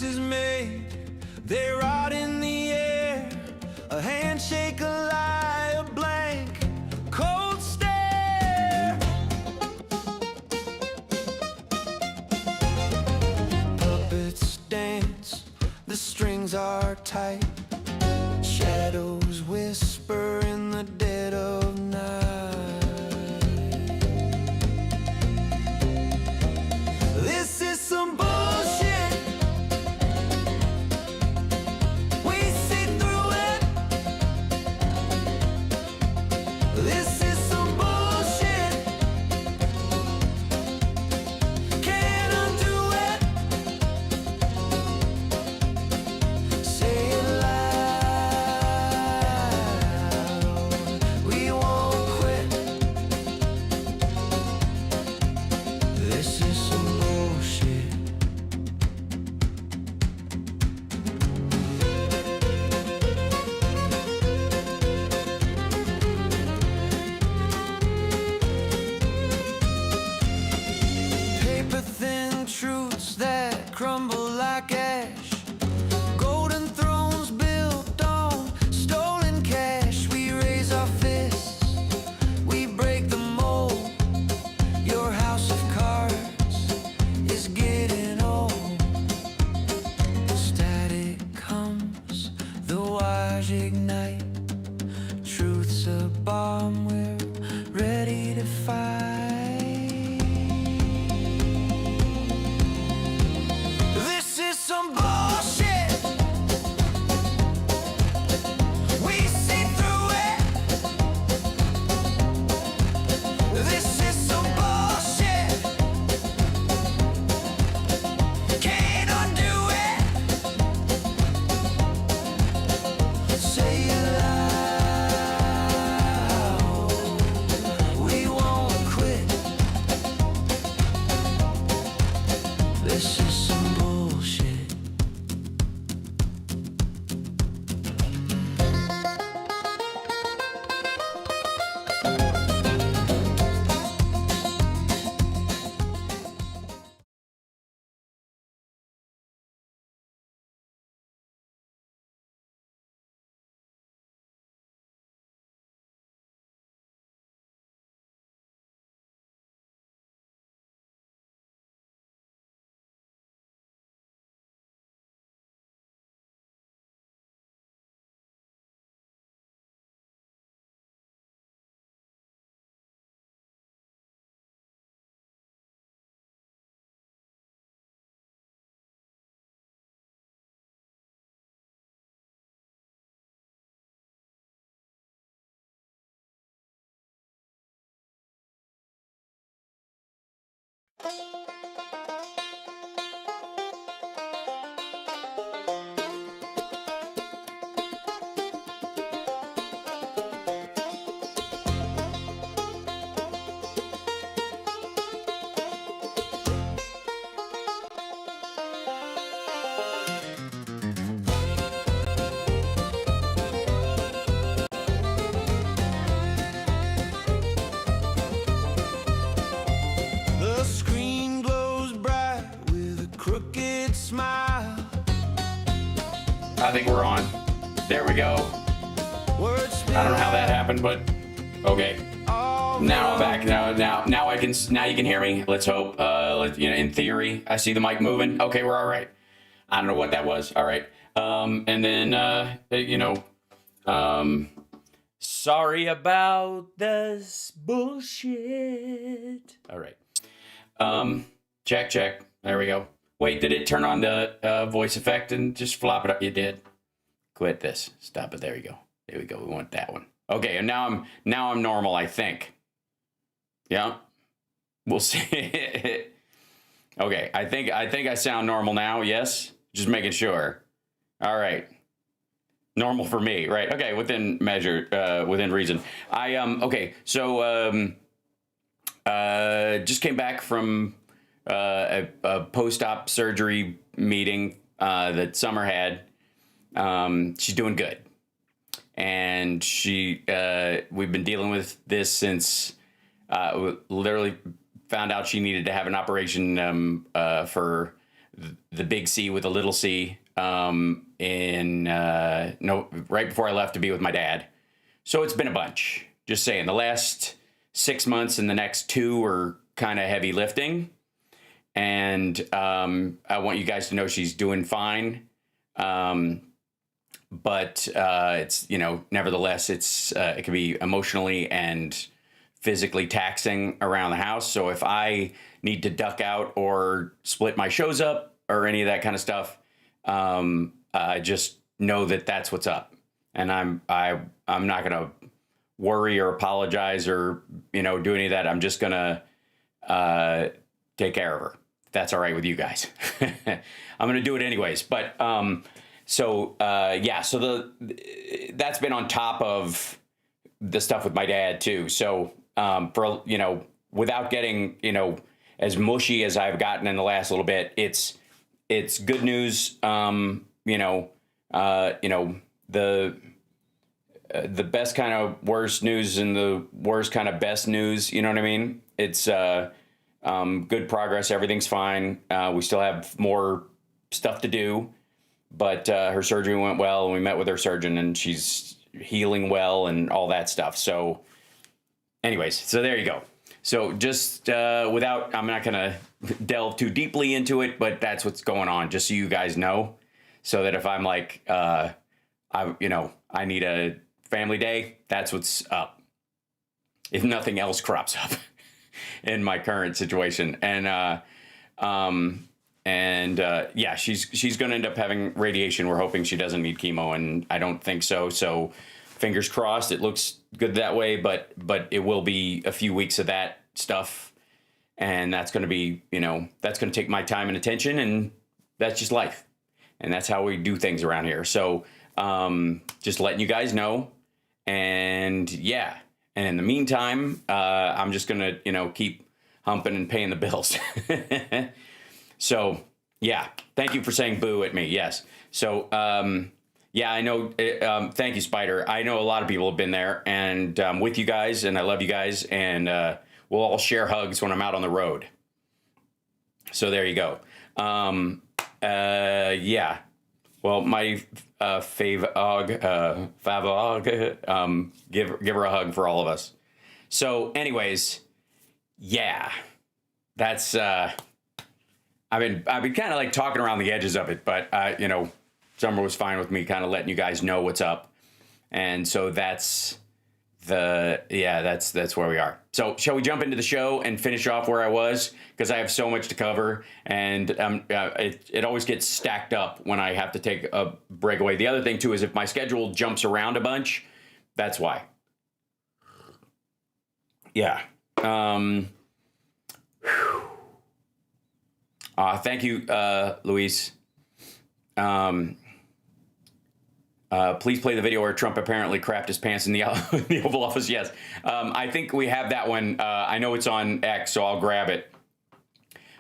promises made, they rot in the air. A handshake, a lie, a blank, cold stare. Puppets dance, the strings are tight. Shadows whisper in the dead of night. This is some bullshit. We see through it. This is some bullshit. Can't undo it. Say it loud. We won't quit. This is some bullshit. Paper thin truths that crumble like ash. Golden thrones built on stolen cash. We raise our fists, we break the mold. Your house of cards is getting old. Static comes, the wires ignite. Truth's a bomb, we're ready to fight. This is some bullshit. We see through it. This is some bullshit. Can't undo it. Say it loud. We won't quit. This is some bullshit. The screen glows bright with a crooked smile. I think we're on. There we go. Words I don't know how that happened, but okay. Now I'm back. Now I can. Now you can hear me. Let's hope. In theory, I see the mic moving. Okay, we're all right. I don't know what that was. All right. And then sorry about this bullshit. All right. Check. There we go. Wait, did it turn on the voice effect and just flop it up? You did. Quit this. Stop it. There you go. There we go. We want that one. Okay, and now I'm normal, I think. Yeah. We'll see. Okay, I think I sound normal now. Yes. Just making sure. All right. Normal for me, right? Okay, within measure, within reason. Okay, so just came back from a post-op surgery meeting that Summer had. She's doing good, and we've been dealing with this since literally found out she needed to have an operation for the big C with a little C in no right before I left to be with my dad. So it's been a bunch. Just saying, the last 6 months and the next 2 are kind of heavy lifting. And I want you guys to know she's doing fine. But it's, you know, nevertheless, it can be emotionally and physically taxing around the house. So if I need to duck out or split my shows up or any of that kind of stuff, just know that that's what's up. And I'm not gonna worry or apologize or, you know, do any of that. I'm just gonna take care of her. If that's all right with you guys. I'm gonna do it anyways. But so that's been on top of the stuff with my dad too. So for, you know, without getting, you know, as mushy as I've gotten in the last little bit, it's good news. The best kind of worst news and the worst kind of best news. You know what I mean? It's good progress. Everything's fine. We still have more stuff to do, but her surgery went well, and we met with her surgeon, and she's healing well and all that stuff. So anyways, so there you go. So just I'm not going to delve too deeply into it, but that's what's going on, just so you guys know, so that if I'm like, I need a family day, that's what's up. If nothing else crops up in my current situation. And she's going to end up having radiation. We're hoping she doesn't need chemo, and I don't think so. So fingers crossed. It looks good that way, but it will be a few weeks of that stuff, and that's going to be, you know, that's going to take my time and attention, and that's just life, and that's how we do things around here. So just letting you guys know, and yeah, and in the meantime, I'm just going to, you know, keep humping and paying the bills. So yeah, thank you for saying boo at me. Yes. So yeah, I know. Thank you, Spider. I know a lot of people have been there, and I'm with you guys, and I love you guys, and we'll all share hugs when I'm out on the road. So there you go. Yeah. Well, my favog, give her a hug for all of us. So anyways, yeah, that's, I've been kind of like talking around the edges of it, but you know, Summer was fine with me kind of letting you guys know what's up. And so that's where we are. So shall we jump into the show and finish off where I was? Because I have so much to cover, and it always gets stacked up when I have to take a breakaway. The other thing too is if my schedule jumps around a bunch, that's why. Yeah. Thank you, Luis. Please play the video where Trump apparently crapped his pants in the Oval Office. Yes. I think we have that one. I know it's on X, so I'll grab it.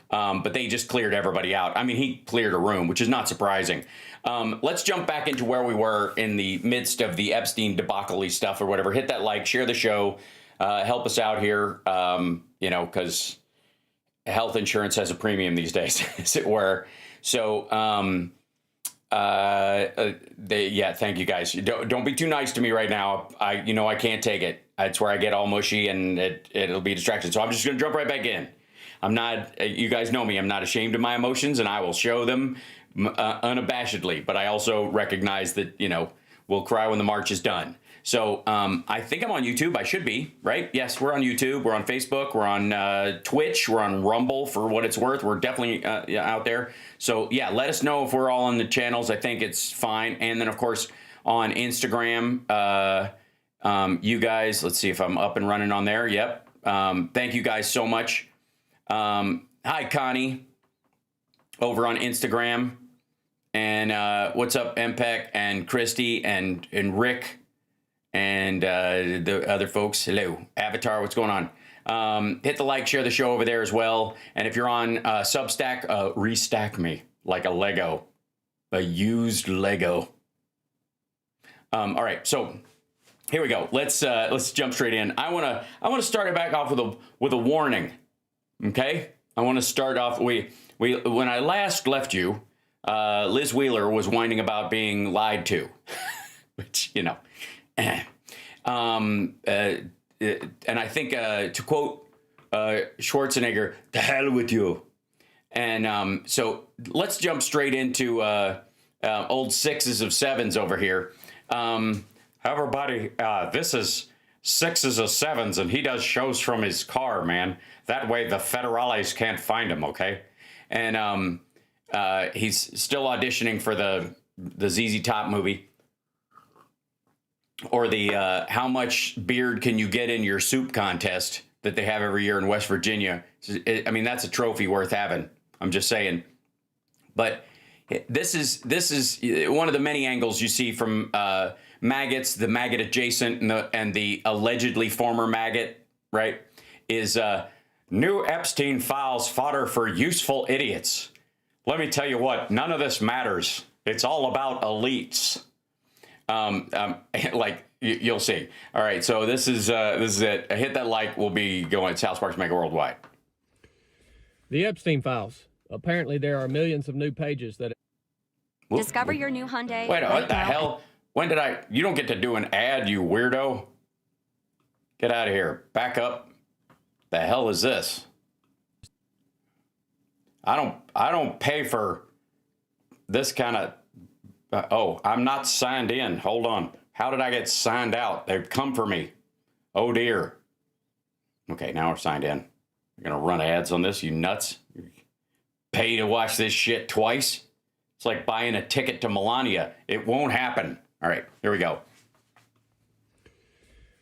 But they just cleared everybody out. I mean, he cleared a room, which is not surprising. Let's jump back into where we were in the midst of the Epstein debacle stuff or whatever. Hit that like, share the show, help us out here, you know, because health insurance has a premium these days, as it were. So, thank you guys. Don't be too nice to me right now. I can't take it. That's where I get all mushy, and it'll be a distraction. So I'm just going to jump right back in. I'm not, you guys know me, I'm not ashamed of my emotions, and I will show them unabashedly, but I also recognize that, you know, we'll cry when the march is done. So I think I'm on YouTube. I should be, right? Yes, we're on YouTube. We're on Facebook. We're on Twitch. We're on Rumble, for what it's worth. We're definitely out there. So yeah, let us know if we're all on the channels. I think it's fine. And then, of course, on Instagram, you guys, let's see if I'm up and running on there. Yep. Thank you guys so much. Hi, Connie, over on Instagram. And what's up, MPEC and Christy and Rick and the other folks. Hello, Avatar, what's going on? Hit the like, share the show over there as well. And if you're on Substack, restack me like a Lego, a used Lego. All right, so here we go. Let's jump straight in. I wanna start it back off with a warning. Okay, I want to start off. We when I last left you, Liz Wheeler was whining about being lied to, which, you know, and I think to quote Schwarzenegger, "The hell with you." And so let's jump straight into old sixes of sevens over here. Everybody, this is sixes of sevens, and he does shows from his car, man. That way the federales can't find him, okay? And he's still auditioning for the ZZ Top movie. Or the how much beard can you get in your soup contest that they have every year in West Virginia. I mean, that's a trophy worth having. I'm just saying. But this is one of the many angles you see from maggots, the maggot adjacent and the allegedly former maggot, right? Is new Epstein files fodder for useful idiots. Let me tell you what, none of this matters. It's all about elites. Like you'll see. All right, so this is it. Hit that like. We'll be going. South Park's Megaworldwiide. The Epstein files. Apparently, there are millions of new pages that. Discover your new Hyundai. Wait, what the hell? When did I? You don't get to do an ad, you weirdo. Get out of here. Back up. The hell is this? I don't pay for this kind of. Oh, I'm not signed in. Hold on. How did I get signed out? They've come for me. Oh, dear. Okay, now we're signed in. You're going to run ads on this, you nuts? You pay to watch this shit twice? It's like buying a ticket to Melania. It won't happen. All right, here we go.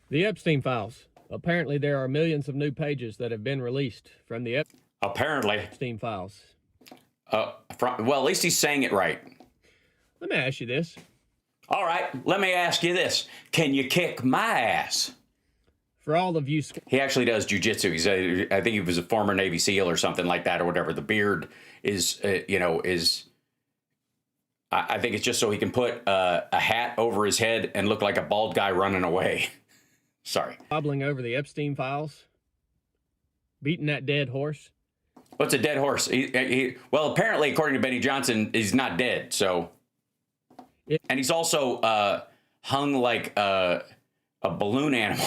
The Epstein files. Apparently, there are millions of new pages that have been released from the Epstein files. Well, at least he's saying it right. Let me ask you this. All right, let me ask you this. Can you kick my ass? For all of you... He actually does jujitsu. I think he was a former Navy SEAL or something like that or whatever. The beard is, I think it's just so he can put a hat over his head and look like a bald guy running away. Sorry. Wobbling over the Epstein files. Beating that dead horse. What's a dead horse? Well, apparently, according to Benny Johnson, he's not dead, so... And he's also hung like a balloon animal.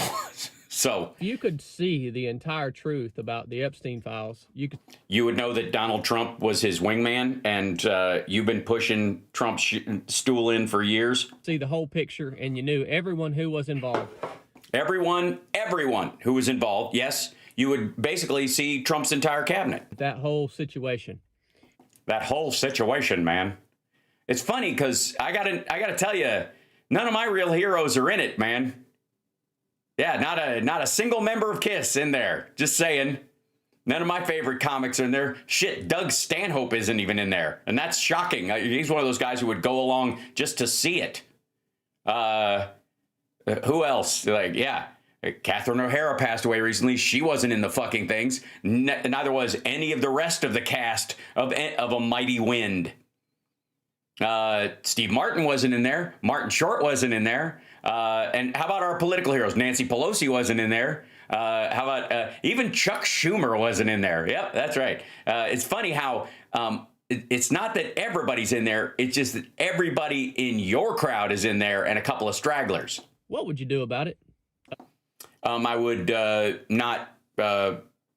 So if you could see the entire truth about the Epstein files, you would know that Donald Trump was his wingman, and you've been pushing Trump's stool in for years. See the whole picture, and you knew everyone who was involved. Everyone who was involved. Yes, you would basically see Trump's entire cabinet. That whole situation. That whole situation, man. It's funny because I gotta tell you, none of my real heroes are in it, man. Yeah, not a single member of KISS in there. Just saying. None of my favorite comics are in there. Shit, Doug Stanhope isn't even in there, and that's shocking. He's one of those guys who would go along just to see it. Who else? Like, yeah, Catherine O'Hara passed away recently. She wasn't in the fucking things. Neither was any of the rest of the cast of A Mighty Wind. Steve Martin wasn't in there. Martin Short wasn't in there. And how about our political heroes? Nancy Pelosi wasn't in there. How about even Chuck Schumer wasn't in there? Yep, that's right. It's funny how it's not that everybody's in there. It's just that everybody in your crowd is in there and a couple of stragglers. What would you do about it? I would not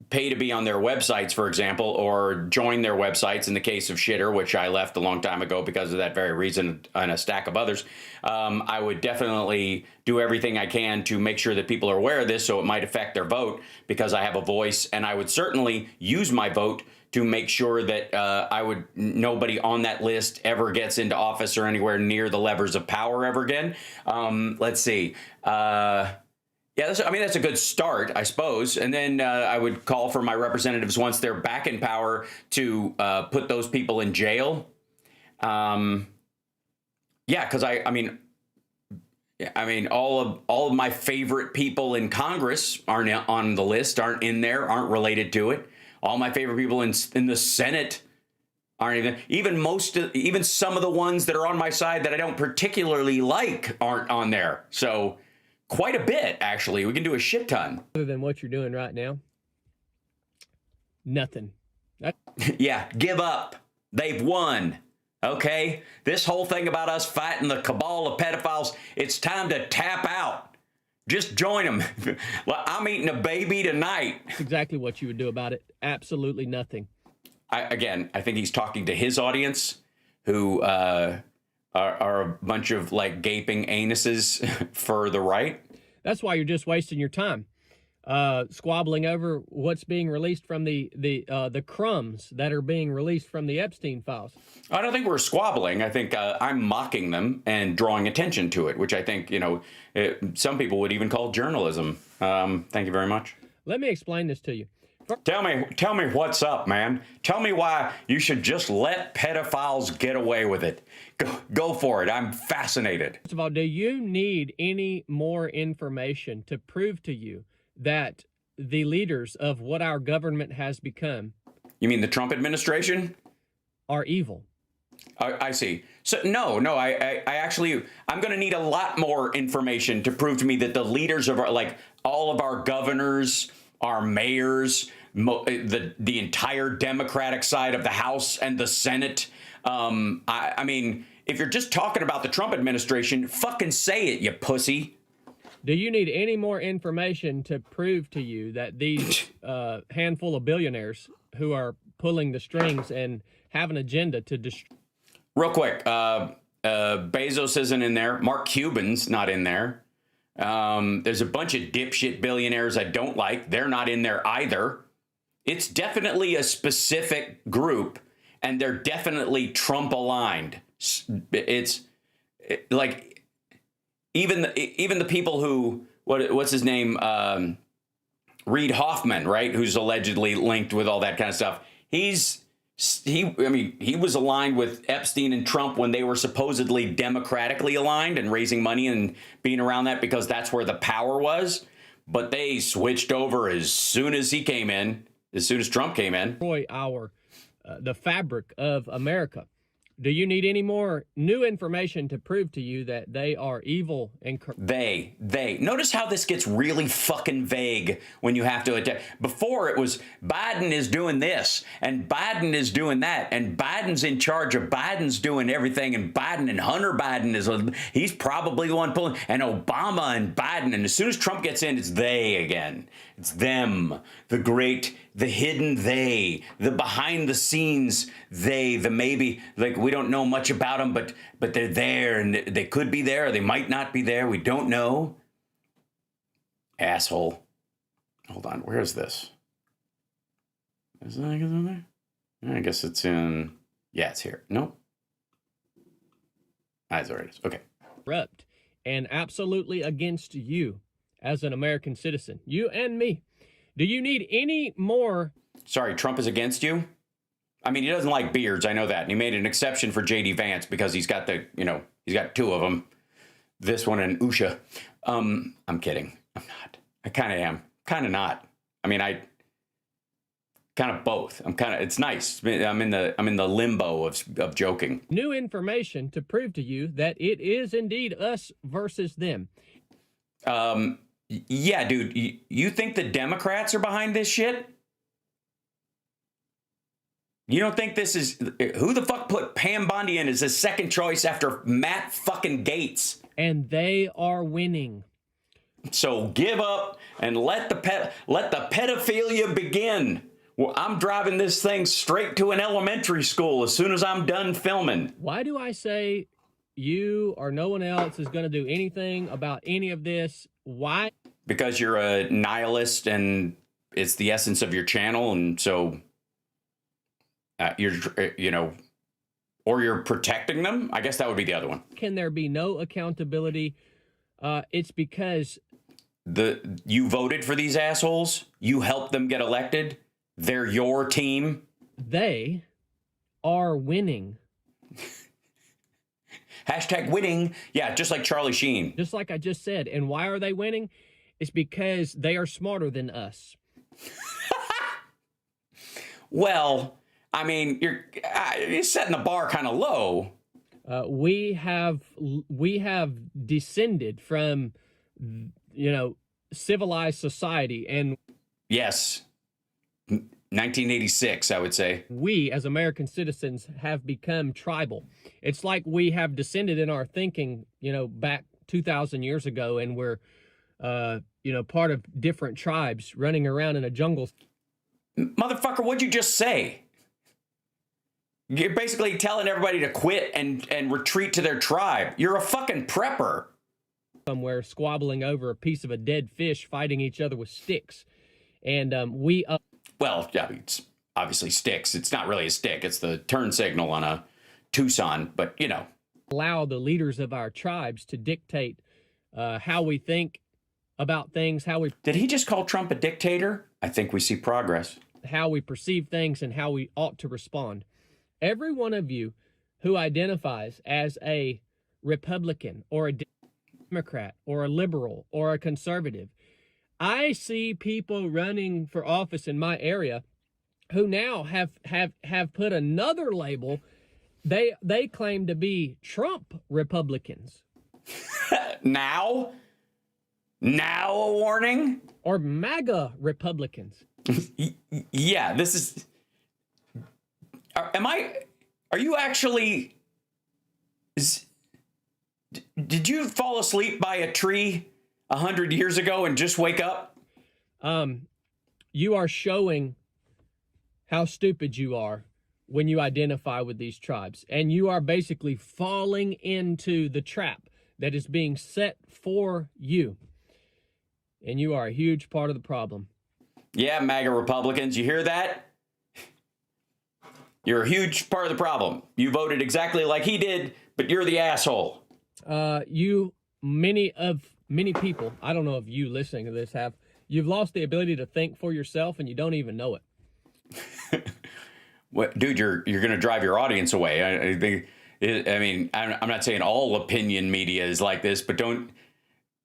pay to be on their websites, for example, or join their websites in the case of Shitter, which I left a long time ago because of that very reason, and a stack of others. I would definitely do everything I can to make sure that people are aware of this so it might affect their vote because I have a voice, and I would certainly use my vote to make sure that nobody on that list ever gets into office or anywhere near the levers of power ever again. Let's see. Yeah, that's a good start, I suppose. And then I would call for my representatives once they're back in power to put those people in jail. Yeah, because I mean, all of my favorite people in Congress aren't on the list, aren't in there, aren't related to it. All my favorite people in the Senate aren't even some of the ones that are on my side that I don't particularly like aren't on there. So. Quite a bit, actually. We can do a shit ton. Other than what you're doing right now, nothing. Yeah, give up. They've won. Okay? This whole thing about us fighting the cabal of pedophiles, it's time to tap out. Just join them. Well, I'm eating a baby tonight. That's exactly what you would do about it. Absolutely nothing. I think he's talking to his audience who are a bunch of like gaping anuses for the right. That's why you're just wasting your time. Squabbling over what's being released from the crumbs that are being released from the Epstein files. I don't think we're squabbling. I think I'm mocking them and drawing attention to it, which I think, some people would even call journalism. Thank you very much. Let me explain this to you. Tell me what's up, man. Tell me why you should just let pedophiles get away with it. Go for it. I'm fascinated. First of all, do you need any more information to prove to you that the leaders of what our government has become, you mean the Trump administration, are evil? I see. So no, I actually, I'm going to need a lot more information to prove to me that the leaders of all of our governors, our mayors, the entire Democratic side of the House and the Senate. I mean, if you're just talking about the Trump administration, fucking say it, you pussy. Do you need any more information to prove to you that these handful of billionaires who are pulling the strings and have an agenda to destroy? Real quick, Bezos isn't in there. Mark Cuban's not in there. There's a bunch of dipshit billionaires I don't like. They're not in there either. It's definitely a specific group, and they're definitely Trump aligned. It's like even the people who what's his name, Reid Hoffman, right? Who's allegedly linked with all that kind of stuff. He was aligned with Epstein and Trump when they were supposedly democratically aligned and raising money and being around that because that's where the power was. But they switched over as soon as he came in, as soon as Trump came in. Destroy the fabric of America. Do you need any more new information to prove to you that they are evil and They. Notice how this gets really fucking vague when you have to attack. Before it was Biden is doing this and Biden is doing that and Biden's in charge of Biden's doing everything and Biden and Hunter Biden he's probably the one pulling and Obama and Biden. And as soon as Trump gets in, it's they again. It's them, the hidden they, the behind the scenes they, the maybe, like we don't know much about them, but they're there and they could be there or they might not be there. We don't know. Asshole. Hold on, where is this? Is it in there? I guess it's in, yeah, it's here. Nope. There it is. Okay. Corrupt and absolutely against you as an American citizen, you and me. Do you need any more? Sorry, Trump is against you? I mean, he doesn't like beards. I know that. And he made an exception for J.D. Vance because he's got he's got two of them. This one and Usha. I'm kidding. I'm not. I kind of am. Kind of not. I mean, I kind of both. It's nice. I'm in the limbo of joking. New information to prove to you that it is indeed us versus them. Yeah, dude, you think the Democrats are behind this shit? You don't think this is... Who the fuck put Pam Bondi in as his second choice after Matt fucking Gaetz? And they are winning. So give up and let the pedophilia begin. Well, I'm driving this thing straight to an elementary school as soon as I'm done filming. Why do I say you or no one else is going to do anything about any of this? Why? Because you're a nihilist and it's the essence of your channel. And so or you're protecting them. I guess that would be the other one. Can there be no accountability? It's because you voted for these assholes. You helped them get elected. They're your team. They are winning. Hashtag winning. Yeah, just like Charlie Sheen. Just like I just said. And why are they winning? It's because they are smarter than us. Well, I mean, you're setting the bar kind of low. We have descended from, civilized society. And yes. 1986, I would say. We, as American citizens, have become tribal. It's like we have descended in our thinking, back 2,000 years ago, and we're, part of different tribes running around in a jungle. Motherfucker, what'd you just say? You're basically telling everybody to quit and retreat to their tribe. You're a fucking prepper. Somewhere squabbling over a piece of a dead fish, fighting each other with sticks. And Well, yeah, it's obviously sticks. It's not really a stick. It's the turn signal on a Tucson, but allow the leaders of our tribes to dictate how we think about things, Did he just call Trump a dictator? I think we see progress. How we perceive things and how we ought to respond. Every one of you who identifies as a Republican or a Democrat or a liberal or a conservative, I see people running for office in my area who now have put another label. They claim to be Trump Republicans. Now a warning? Or MAGA Republicans. Yeah, this is... Are you actually... Did you fall asleep by a tree 100 years ago and just wake up? You are showing how stupid you are when you identify with these tribes. And you are basically falling into the trap that is being set for you. And you are a huge part of the problem. Yeah, MAGA Republicans, you hear that? You're a huge part of the problem. You voted exactly like he did, but you're the asshole. Many people, I don't know if you listening to this you've lost the ability to think for yourself and you don't even know it. What, dude, you're going to drive your audience away. I'm not saying all opinion media is like this, but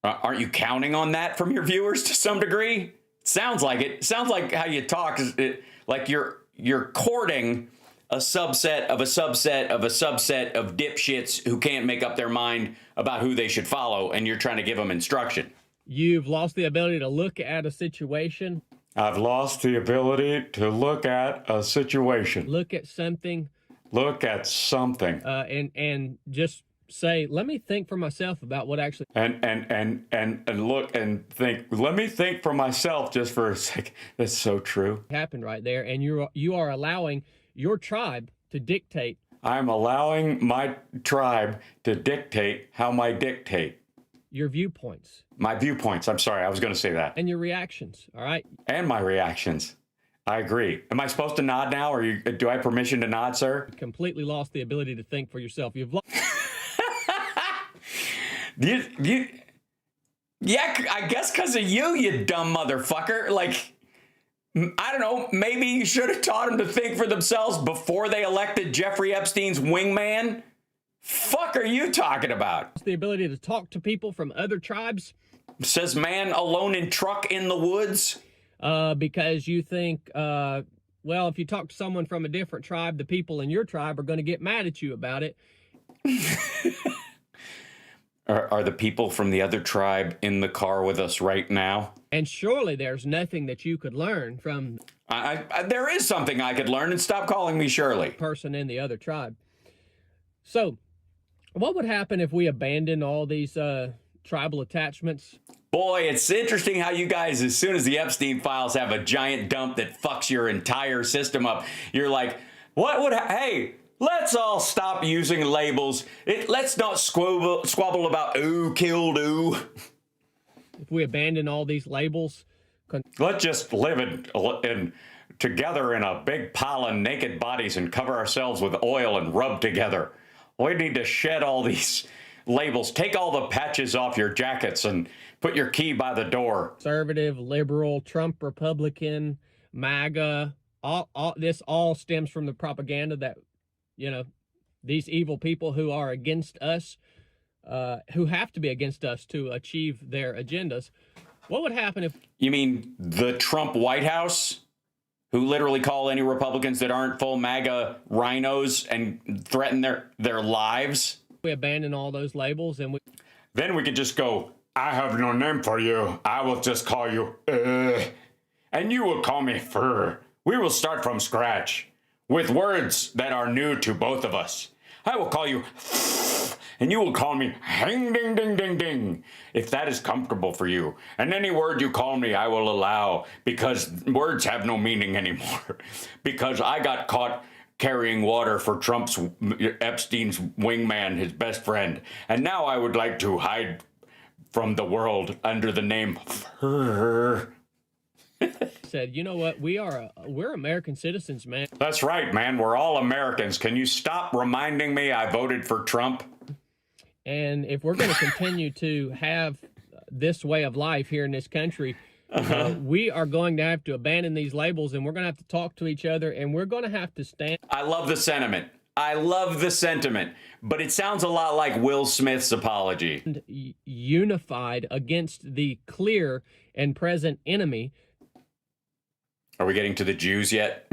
aren't you counting on that from your viewers to some degree? Sounds like it. Sounds like how you talk is like you're courting a subset of a subset of a subset of dipshits who can't make up their mind about who they should follow, and you're trying to give them instruction. You've lost the ability to look at a situation. I've lost the ability to look at a situation. Look at something. Look at something. And just say, let me think for myself about what actually... And look and think, let me think for myself just for a second. That's so true. Happened right there, and you are allowing your tribe to dictate. I'm allowing my tribe to dictate how I dictate. Your viewpoints. My viewpoints. I'm sorry. I was going to say that. And your reactions. All right. And my reactions. I agree. Am I supposed to nod now, or do I have permission to nod, sir? You completely lost the ability to think for yourself. You've lost. Yeah, I guess because of you dumb motherfucker. Like, I don't know, maybe you should have taught them to think for themselves before they elected Jeffrey Epstein's wingman. Fuck are you talking about? The ability to talk to people from other tribes. Says man alone in truck in the woods. Because you think, well, if you talk to someone from a different tribe, the people in your tribe are going to get mad at you about it. Are the people from the other tribe in the car with us right now? And surely there's nothing that you could learn from... there is something I could learn, and stop calling me Shirley. ...person in the other tribe. So, what would happen if we abandoned all these tribal attachments? Boy, it's interesting how you guys, as soon as the Epstein files have a giant dump that fucks your entire system up, you're like, hey... Let's all stop using labels. Let's not squabble about who killed who. If we abandon all these labels... Let's just live in together in a big pile of naked bodies and cover ourselves with oil and rub together. We need to shed all these labels. Take all the patches off your jackets and put your key by the door. Conservative, liberal, Trump, Republican, MAGA, this all stems from the propaganda that... these evil people who are against us, who have to be against us to achieve their agendas. What would happen if... You mean the Trump White House, who literally call any Republicans that aren't full MAGA rhinos and threaten their lives? We abandon all those labels and Then we could just go, I have no name for you. I will just call you, and you will call me Fur. We will start from scratch with words that are new to both of us. I will call you and you will call me hang ding ding ding ding, if that is comfortable for you. And any word you call me, I will allow, because words have no meaning anymore. Because I got caught carrying water for Epstein's wingman, his best friend. And now I would like to hide from the world under the name Her. Said, you know what? We're American citizens, man. That's right, man. We're all Americans. Can you stop reminding me I voted for Trump? And if we're going to continue to have this way of life here in this country, we are going to have to abandon these labels, and we're going to have to talk to each other, and we're going to have to stand. I love the sentiment. I love the sentiment, but it sounds a lot like Will Smith's apology. Unified against the clear and present enemy. Are we getting to the Jews yet?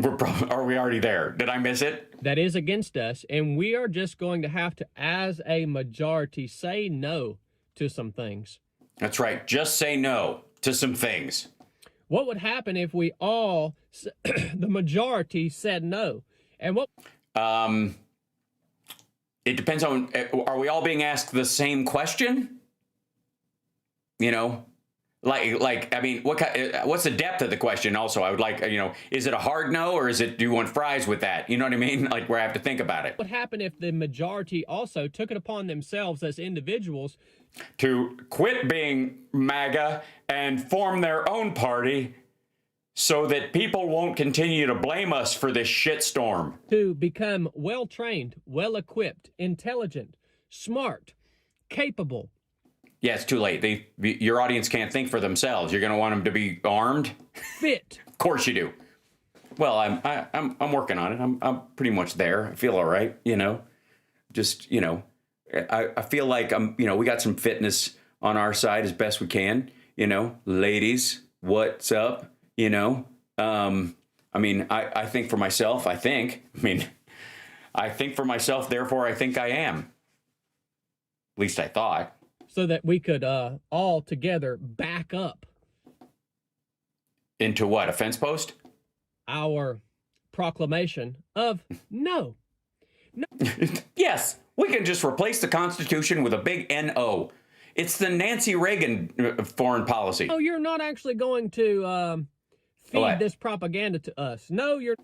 Are we already there? Did I miss it? That is against us, and we are just going to have to, as a majority, say no to some things. That's right. Just say no to some things. What would happen if we all, the majority, said no? And what? It depends on, are we all being asked the same question? You know? Like, I mean, what's the depth of the question? Also, I would like, is it a hard no, or do you want fries with that? You know what I mean? Like, where I have to think about it. What would happen if the majority also took it upon themselves as individuals to quit being MAGA and form their own party so that people won't continue to blame us for this shitstorm? To become well-trained, well-equipped, intelligent, smart, capable. Yeah, it's too late. Your audience can't think for themselves. You're going to want them to be armed? Fit. Of course you do. Well, I'm working on it. I'm pretty much there. I feel all right, Just, I feel like we got some fitness on our side as best we can, Ladies, what's up? I think for myself, I think for myself, therefore I think I am. At least I thought. So that we could all together back up. Into what? A fence post? Our proclamation of no. No. Yes, we can just replace the Constitution with a big N-O. It's the Nancy Reagan foreign policy. Oh, you're not actually going to feed this propaganda to us. No, you're...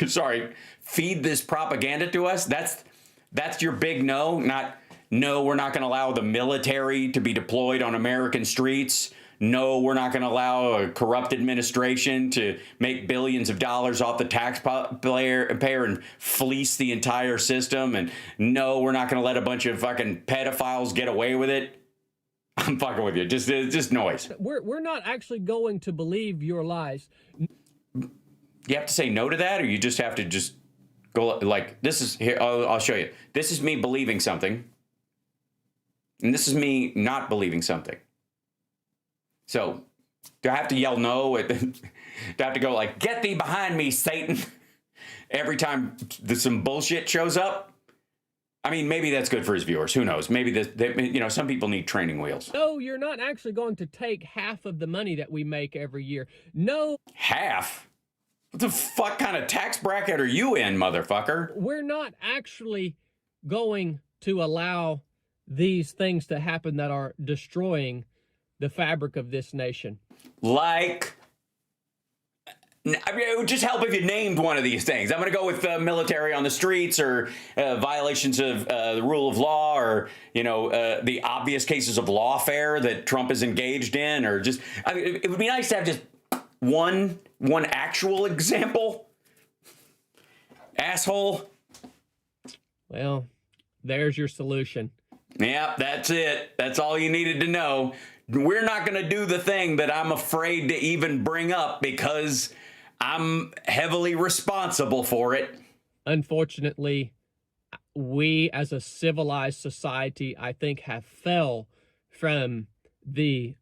Sorry, feed this propaganda to us? That's your big no? No, we're not going to allow the military to be deployed on American streets. No, we're not going to allow a corrupt administration to make billions of dollars off the taxpayer and fleece the entire system. And no, we're not going to let a bunch of fucking pedophiles get away with it. I'm fucking with you. Just noise. We're not actually going to believe your lies. You have to say no to that, or you just have to just go like, this is here. I'll show you. This is me believing something. And this is me not believing something. So, do I have to yell no? Do I have to go like, get thee behind me, Satan, every time some bullshit shows up? I mean, maybe that's good for his viewers. Who knows? Maybe some people need training wheels. No, you're not actually going to take half of the money that we make every year. No. Half? What the fuck kind of tax bracket are you in, motherfucker? We're not actually going to allow these things to happen that are destroying the fabric of this nation. Like, it would just help if you named one of these things. I'm going to go with military on the streets, or violations of the rule of law, or, the obvious cases of lawfare that Trump is engaged in, or just, it would be nice to have just one actual example. Asshole. Well, there's your solution. Yeah, that's it. That's all you needed to know. We're not going to do the thing that I'm afraid to even bring up because I'm heavily responsible for it. Unfortunately, we as a civilized society, I think, have fell from the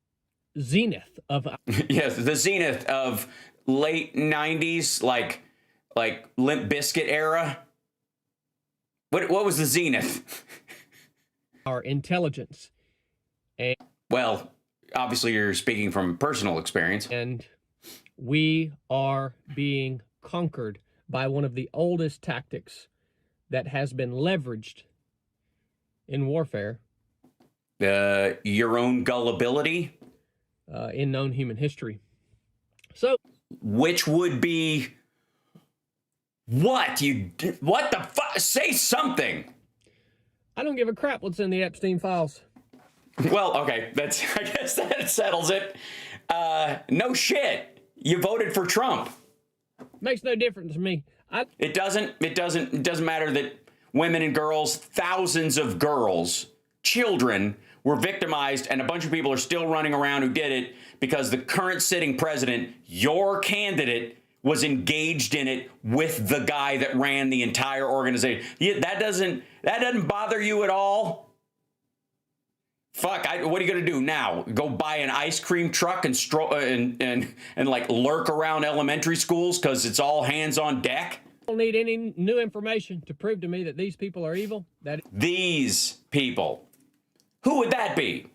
zenith of... Yes, the zenith of late 90s, like Limp Bizkit era. What was the zenith? Our intelligence. And, well, obviously you're speaking from personal experience. And we are being conquered by one of the oldest tactics that has been leveraged in warfare. Your own gullibility? In known human history. So, which would be what? What the fuck? Say something. I don't give a crap what's in the Epstein files. Well, okay, I guess that settles it. No shit. You voted for Trump. Makes no difference to me. It doesn't matter that women and girls, thousands of girls, children were victimized, and a bunch of people are still running around who did it because the current sitting president, your candidate, was engaged in it with the guy that ran the entire organization. That doesn't bother you at all? Fuck, what are you gonna do now? Go buy an ice cream truck and and like lurk around elementary schools because it's all hands on deck? I don't need any new information to prove to me that these people are evil. These people. Who would that be?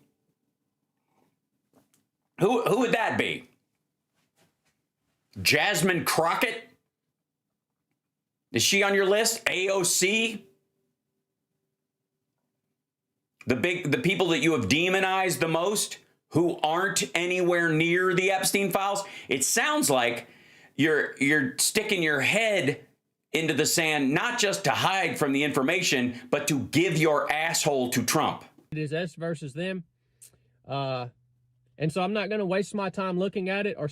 Who would that be? Jasmine Crockett? Is she on your list? AOC? The people that you have demonized the most, who aren't anywhere near the Epstein files? It sounds like you're sticking your head into the sand, not just to hide from the information, but to give your asshole to Trump. It is us versus them. And so I'm not going to waste my time looking at it or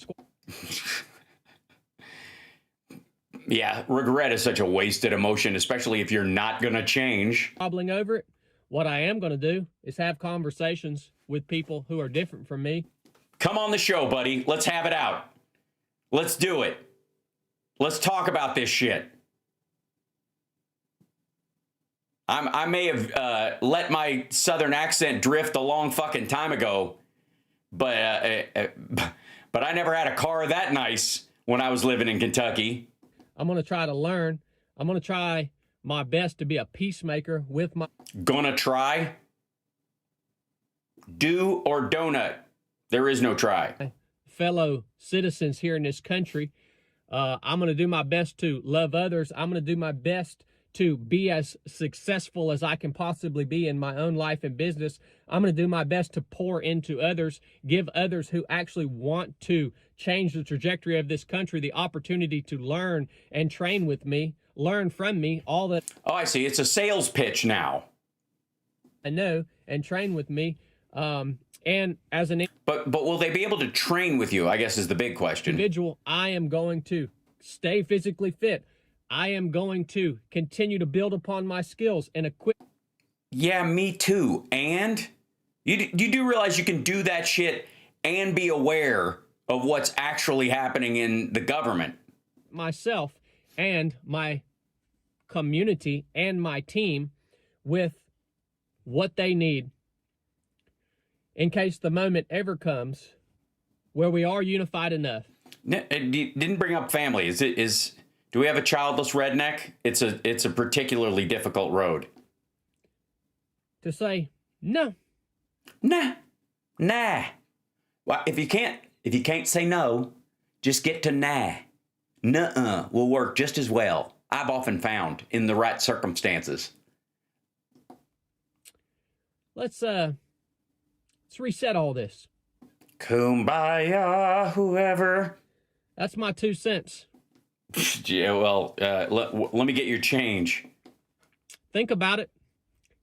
Yeah, regret is such a wasted emotion, especially if you're not going to change. Squabbling over it. What I am going to do is have conversations with people who are different from me. Come on the show, buddy. Let's have it out. Let's do it. Let's talk about this shit. I may have let my southern accent drift a long fucking time ago, but I never had a car that nice when I was living in Kentucky. I'm going to try to learn. I'm going to try my best to be a peacemaker with my... Gonna try? Do or donut. There is no try. Fellow citizens here in this country. I'm going to do my best to love others. I'm going to do my best to be as successful as I can possibly be in my own life and business. I'm going to do my best to pour into others, give others who actually want to change the trajectory of this country the opportunity to learn and train with me, learn from me all that. Oh, I see. It's a sales pitch now. I know, and train with me. And as an but will they be able to train with you, I guess, is the big question. Individual, I am going to stay physically fit. I am going to continue to build upon my skills and equip. Yeah, me too. And you do realize you can do that shit and be aware of what's actually happening in the government. Myself and my community and my team with what they need in case the moment ever comes where we are unified enough. Didn't bring up family. Do we have a childless redneck? It's a particularly difficult road. To say no. Nah. Well, if you can't say no, just get to nah. Nuh-uh will work just as well. I've often found in the right circumstances. Let's reset all this. Kumbaya, whoever. That's my 2 cents. Yeah, well, let me get your change. Think about it.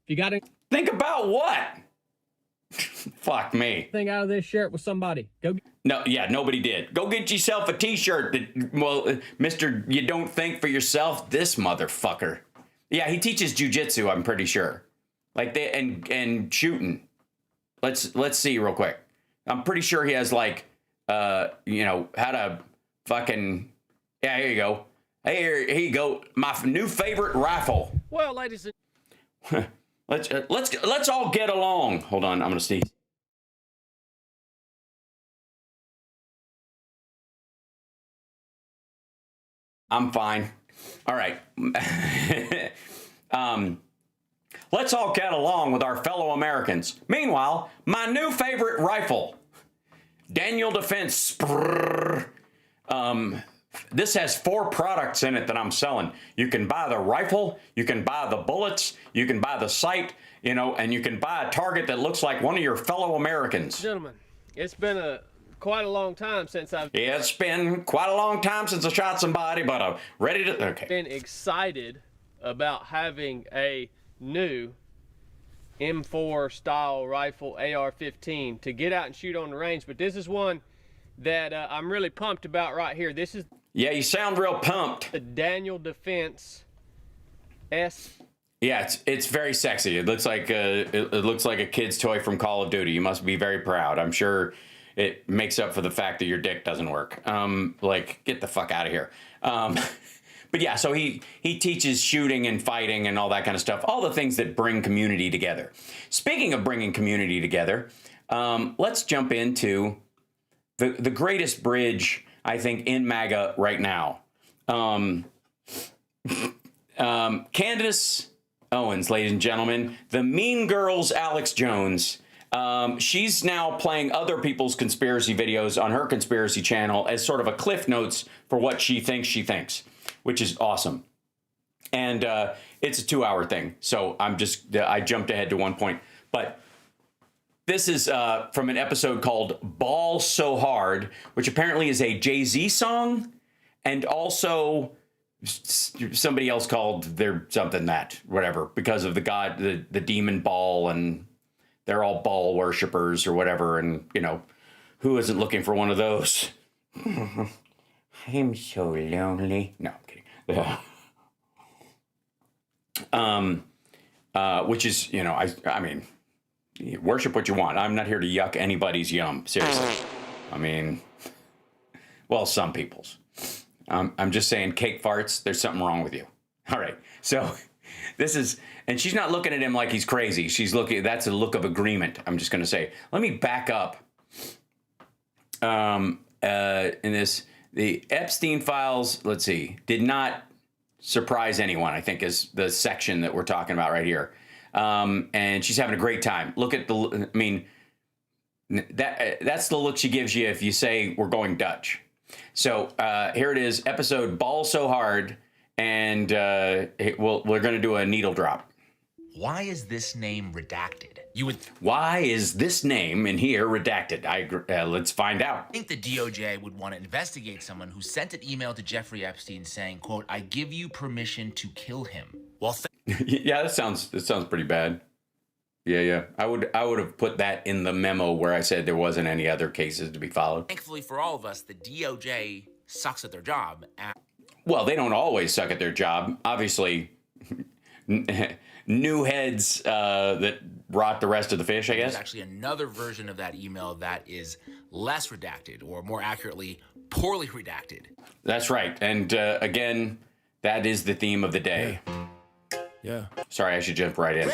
If you got to think about what? Fuck me. Thing out of this shirt with somebody. Go. No, yeah, nobody did. Go get yourself a T-shirt. Mr. You don't think for yourself. This motherfucker. Yeah, he teaches jujitsu. I'm pretty sure. Like and shooting. Let's see real quick. I'm pretty sure he has like how to fucking. Yeah, here you go. Here you go. My new favorite rifle. Well, ladies and let's all get along. Hold on, I'm gonna sneeze. I'm fine. All right. Let's all get along with our fellow Americans. Meanwhile, my new favorite rifle, Daniel Defense. This has 4 products in it that I'm selling. You can buy the rifle, you can buy the bullets, you can buy the sight, you know, and you can buy a target that looks like one of your fellow Americans. Gentlemen, it's been quite a long time since I've It's been quite a long time since I shot somebody, but I'm ready to, okay. been excited about having a new M4 style rifle AR-15 to get out and shoot on the range, but this is one that I'm really pumped about right here. This is Yeah, you sound real pumped. the Daniel Defense S. Yeah, it's very sexy. It looks like it looks like a kid's toy from Call of Duty. You must be very proud. I'm sure it makes up for the fact that your dick doesn't work. Like, get the fuck out of here. But yeah, so he teaches shooting and fighting and all that kind of stuff. All the things that bring community together. Speaking of bringing community together, let's jump into the greatest bridge, I think, in MAGA right now. Candace Owens, ladies and gentlemen, the Mean Girls Alex Jones. She's now playing other people's conspiracy videos on her conspiracy channel as sort of a cliff notes for what she thinks, which is awesome. And it's a 2-hour thing, so I jumped ahead to one point. But this is from an episode called Ball So Hard, which apparently is a Jay-Z song, and also somebody else called their something that, whatever, because of the god, the demon Baal, and they're all Baal worshippers or whatever, and, you know, who isn't looking for one of those? I'm so lonely. No, I'm kidding. Which is, you know, I mean, worship what you want. I'm not here to yuck anybody's yum. Seriously. I mean, well, some people's. I'm just saying, cake farts, there's something wrong with you. All right. So this is, and she's not looking at him like he's crazy. She's looking, that's a look of agreement. I'm just going to say, let me back up. In this, the Epstein files, let's see, did not surprise anyone, I think, is the section that we're talking about right here. And she's having a great time. Look at the, I mean, that's the look she gives you if you say we're going Dutch. So here it is, episode Ball So Hard, and we're going to do a needle drop. Why is this name redacted? Why is this name in here redacted? I agree. Let's find out. Think the DOJ would want to investigate someone who sent an email to Jeffrey Epstein saying, quote, "I give you permission to kill him." Well, yeah, that sounds pretty bad. Yeah. I would have put that in the memo where I said there wasn't any other cases to be followed. thankfully for all of us, the DOJ sucks at their job. Well, they don't always suck at their job. Obviously, new heads that rot the rest of the fish, I guess. There's actually another version of that email that is less redacted, or more accurately, poorly redacted. That's right. And again, that is the theme of the day. Yeah. Sorry, I should jump right in.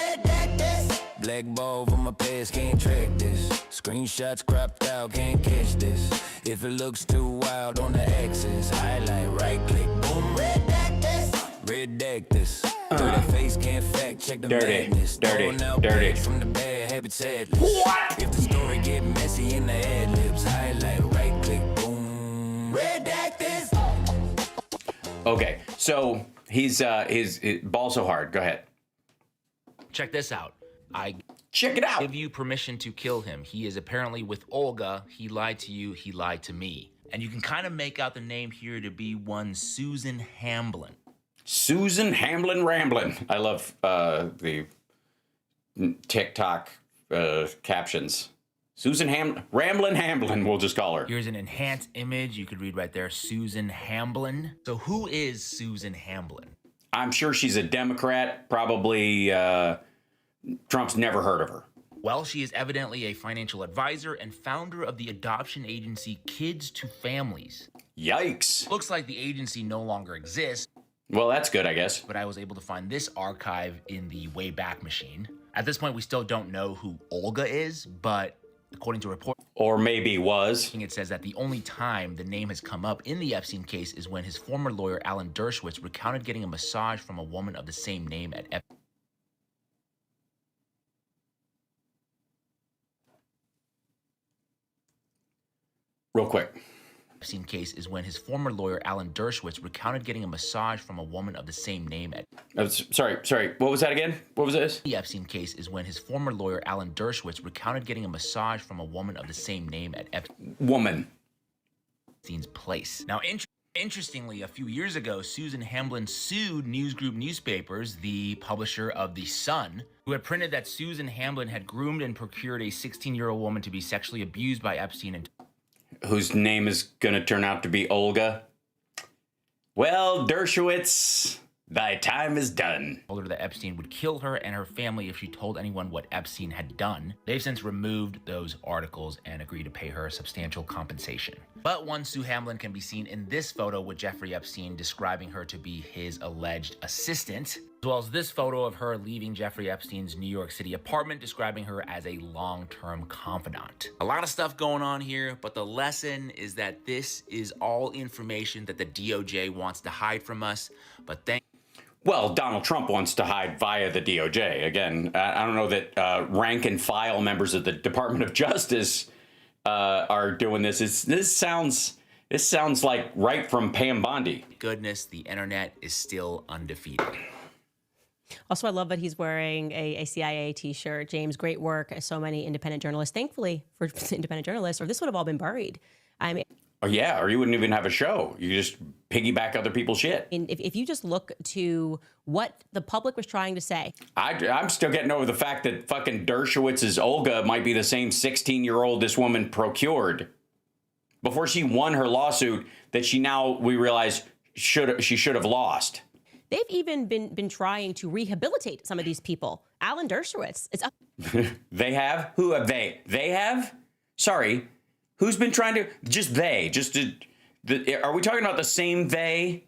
Black ball for my past, can't track this. Screenshots cropped out, can't catch this. If it looks too wild on the axis, highlight, right click, boom, redact this. Dirty face can't fact check the madness. Throwing out bags from the bad habits headless. What? If the story get messy in the ad libs, highlight, right click, boom, redact this. Okay, so he's Ball So Hard. Go ahead. Check this out. I Check it out. give you permission to kill him. He is apparently with Olga. He lied to you. He lied to me. And you can kind of make out the name here to be one Susan Hamblin. Susan Hamblin Ramblin. I love the TikTok captions. Susan Ramblin', we'll just call her. Here's an enhanced image. You could read right there, Susan Hamblin. So who is Susan Hamblin? I'm sure she's a Democrat. Probably Trump's never heard of her. Well, she is evidently a financial advisor and founder of the adoption agency Kids to Families. Yikes. Looks like the agency no longer exists, Well, that's good, I guess. but I was able to find this archive in the Wayback Machine. At this point, we still don't know who Olga is, but according to reports, Or maybe was. it says that the only time the name has come up in the Epstein case is when his former lawyer, Alan Dershowitz, recounted getting a massage from a woman of the same name at Epstein. Real quick. Epstein case is when his former lawyer, Alan Dershowitz, recounted getting a massage from a woman of the same name at... Sorry. What was that again? What was this? The Epstein case is when his former lawyer, Alan Dershowitz, recounted getting a massage from a woman of the same name at Epstein's place. Now, interestingly, a few years ago, Susan Hamblin sued Newsgroup Newspapers, the publisher of The Sun, who had printed that Susan Hamblin had groomed and procured a 16-year-old woman to be sexually abused by Epstein and... Whose name is going to turn out to be Olga. Well, Dershowitz, thy time is done. Told her that Epstein would kill her and her family if she told anyone what Epstein had done. They've since removed those articles and agreed to pay her a substantial compensation. But one Sue Hamblin can be seen in this photo with Jeffrey Epstein describing her to be his alleged assistant, as well as this photo of her leaving Jeffrey Epstein's New York City apartment, describing her as a long-term confidant. A lot of stuff going on here, but the lesson is that this is all information that the DOJ wants to hide from us, but Well, Donald Trump wants to hide via the DOJ. Again, I don't know that rank and file members of the Department of Justice are doing this. This sounds like right from Pam Bondi. Goodness, the internet is still undefeated. Also, I love that he's wearing a CIA t-shirt. James, great work. So many independent journalists. Thankfully for independent journalists, or this would have all been buried. I mean, Oh, yeah, or you wouldn't even have a show. You just piggyback other people's shit. if you just look to what the public was trying to say. I'm still getting over the fact that fucking Dershowitz's Olga might be the same 16-year-old this woman procured before she won her lawsuit that we realize she should have lost. They've even been trying to rehabilitate some of these people. Alan Dershowitz. It's up. They have? Who have they? They have? Sorry. Who's been trying to? Just they. Are we talking about the same they?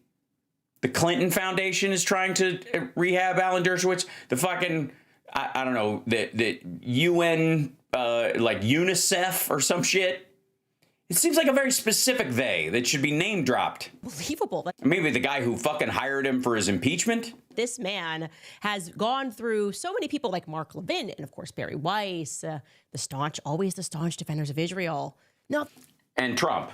The Clinton Foundation is trying to rehab Alan Dershowitz. The fucking, I don't know, the UN, like UNICEF or some shit. It seems like a very specific they that should be name dropped. Unbelievable. Maybe the guy who fucking hired him for his impeachment. This man has gone through so many people like Mark Levin and, of course, Barry Weiss, always the staunch defenders of Israel. And Trump.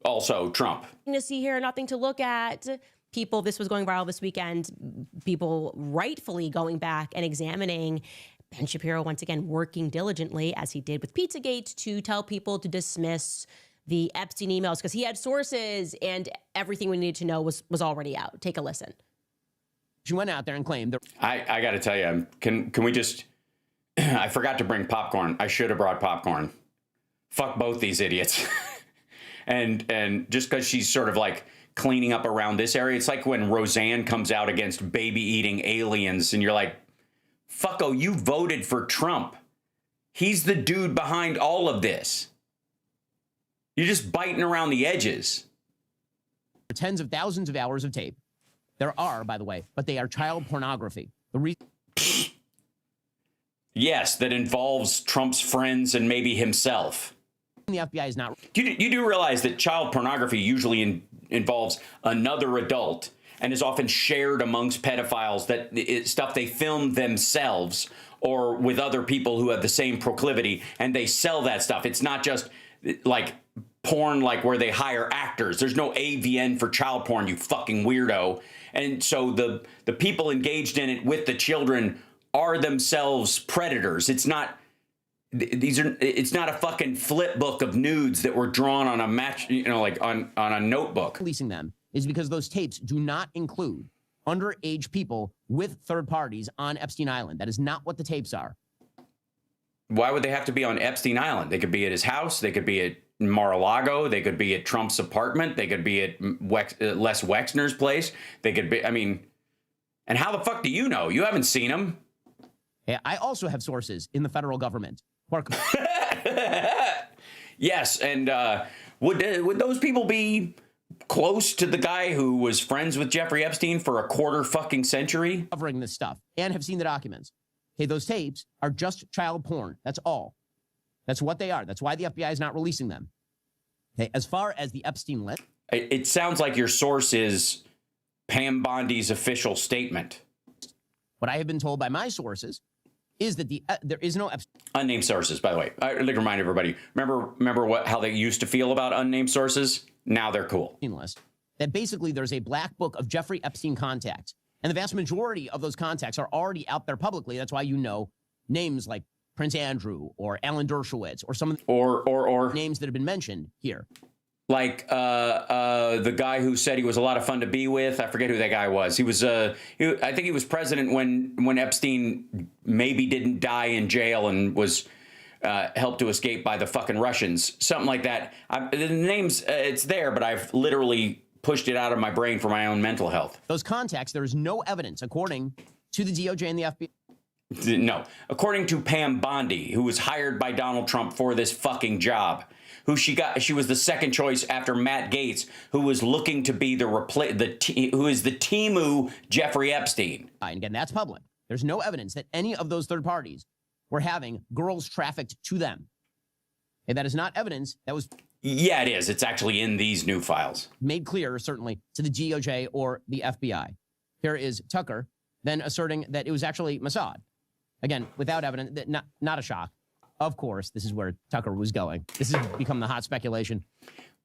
Also Trump. Nothing to see here, nothing to look at. People, this was going viral this weekend, people rightfully going back and examining Ben Shapiro, once again, working diligently, as he did with Pizzagate, to tell people to dismiss the Epstein emails because he had sources and everything we needed to know was already out. Take a listen. She went out there and claimed that. I got to tell you, can we just, I forgot to bring popcorn. I should have brought popcorn. Fuck both these idiots. and just because she's sort of like cleaning up around this area, it's like when Roseanne comes out against baby eating aliens and you're like, fucko, you voted for Trump. He's the dude behind all of this. You're just biting around the edges. Tens of thousands of hours of tape. There are, by the way, but they are child pornography. Yes, that involves Trump's friends and maybe himself. The FBI is not. You do realize that child pornography usually involves another adult and is often shared amongst pedophiles, that it's stuff they film themselves or with other people who have the same proclivity, and they sell that stuff. It's not just like porn, like where they hire actors. There's no AVN for child porn, you fucking weirdo. And so the people engaged in it with the children are themselves predators. It's not a fucking flip book of nudes that were drawn on a match, like on a notebook. Releasing them is because those tapes do not include underage people with third parties on Epstein Island. That is not what the tapes are. Why would they have to be on Epstein Island? They could be at his house. They could be at Mar-a-Lago. They could be at Trump's apartment. They could be at Les Wexner's place. They could be, and how the fuck do you know? You haven't seen them. Hey, I also have sources in the federal government. Yes, and would those people be close to the guy who was friends with Jeffrey Epstein for a quarter fucking century? Covering this stuff and have seen the documents. Hey, those tapes are just child porn. That's all. That's what they are. That's why the FBI is not releasing them. Okay, as far as the Epstein list. It sounds like your source is Pam Bondi's official statement. What I have been told by my sources is that there is no unnamed sources, by the way. I'd like to remind everybody, remember how they used to feel about unnamed sources? Now they're cool. list, that basically there's a black book of Jeffrey Epstein contacts. And the vast majority of those contacts are already out there publicly. That's why you know names like Prince Andrew or Alan Dershowitz or some of the Or names that have been mentioned here. like the guy who said he was a lot of fun to be with. I forget who that guy was. He was I think he was president when Epstein maybe didn't die in jail and was helped to escape by the fucking Russians. Something like that. The name's it's there, but I've literally pushed it out of my brain for my own mental health. Those contacts, there is no evidence, according to the DOJ and the FBI. No. According to Pam Bondi, who was hired by Donald Trump for this fucking job, she was the second choice after Matt Gaetz, who was looking to be who is the Timu Jeffrey Epstein. And again, that's public. There's no evidence that any of those third parties were having girls trafficked to them. And that is not evidence that was... Yeah, it is. It's actually in these new files. Made clear, certainly, to the DOJ or the FBI. Here is Tucker then asserting that it was actually Mossad. Again, without evidence, not a shock. Of course, this is where Tucker was going. This has become the hot speculation.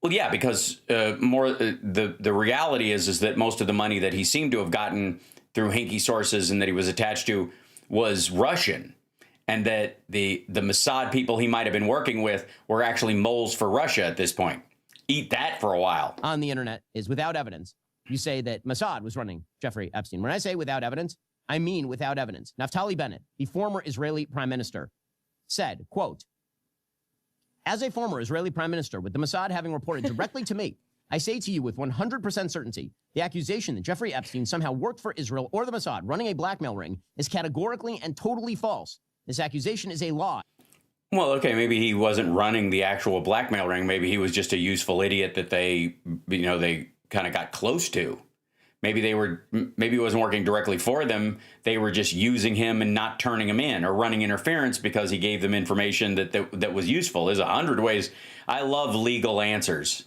Well, yeah, because the reality is that most of the money that he seemed to have gotten through hinky sources and that he was attached to was Russian. And that the Mossad people he might have been working with were actually moles for Russia at this point. Eat that for a while. On the internet is without evidence. You say that Mossad was running Jeffrey Epstein. When I say without evidence, I mean without evidence. Naftali Bennett, the former Israeli prime minister, said, quote, "As a former Israeli prime minister, with the Mossad having reported directly to me, I say to you with 100% certainty, the accusation that Jeffrey Epstein somehow worked for Israel or the Mossad running a blackmail ring is categorically and totally false. This accusation is a lie." Well, okay, maybe he wasn't running the actual blackmail ring. Maybe he was just a useful idiot that they kind of got close to. Maybe he wasn't working directly for them. They were just using him and not turning him in or running interference because he gave them information that was useful. There's 100 ways. I love legal answers.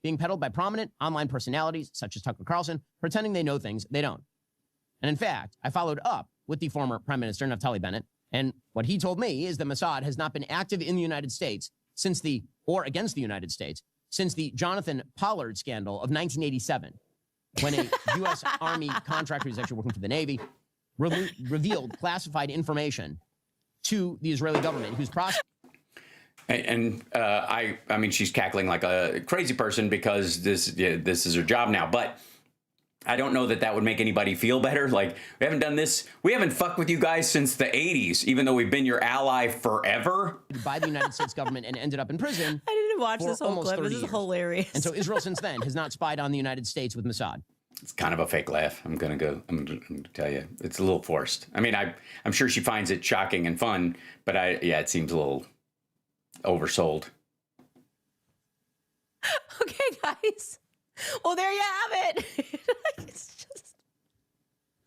Being peddled by prominent online personalities such as Tucker Carlson, pretending they know things they don't. And in fact, I followed up with the former Prime Minister, Naftali Bennett, and what he told me is that Mossad has not been active in the United States against the United States since the Jonathan Pollard scandal of 1987, when a U.S. Army contractor who's actually working for the Navy revealed classified information to the Israeli government, who's prosecuting. And I mean, she's cackling like a crazy person because this is her job now. But I don't know that would make anybody feel better. Like, we haven't done this. We haven't fucked with you guys since the 80s, even though we've been your ally forever. By the United States government and ended up in prison. I didn't watch this whole clip. This is hilarious. And so Israel since then has not spied on the United States with Mossad. It's kind of a fake laugh. I'm gonna tell you, it's a little forced. I mean, I'm sure she finds it shocking and fun, but it seems a little oversold. Okay, guys. Well, there you have it. It's just,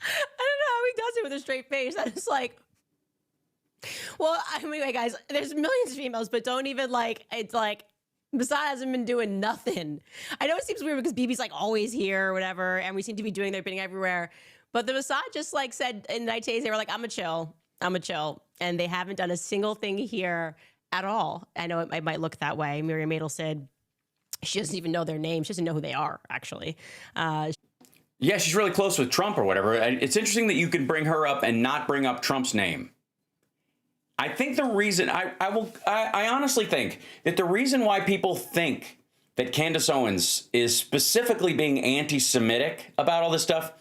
I don't know how he does it with a straight face. I just well, anyway, guys, there's millions of emails, but don't even it's like, Mossad hasn't been doing nothing. I know it seems weird because BB's always here or whatever, and we seem to be doing their bidding everywhere. But the Mossad just said in the night days, they were like, I'm a chill. And they haven't done a single thing here at all. I know it might look that way. Miriam Adel said she doesn't even know their names. She doesn't know who they are, actually. Yeah, she's really close with Trump or whatever. It's interesting that you can bring her up and not bring up Trump's name. I think the reason I honestly think that the reason why people think that Candace Owens is specifically being anti-Semitic about all this stuff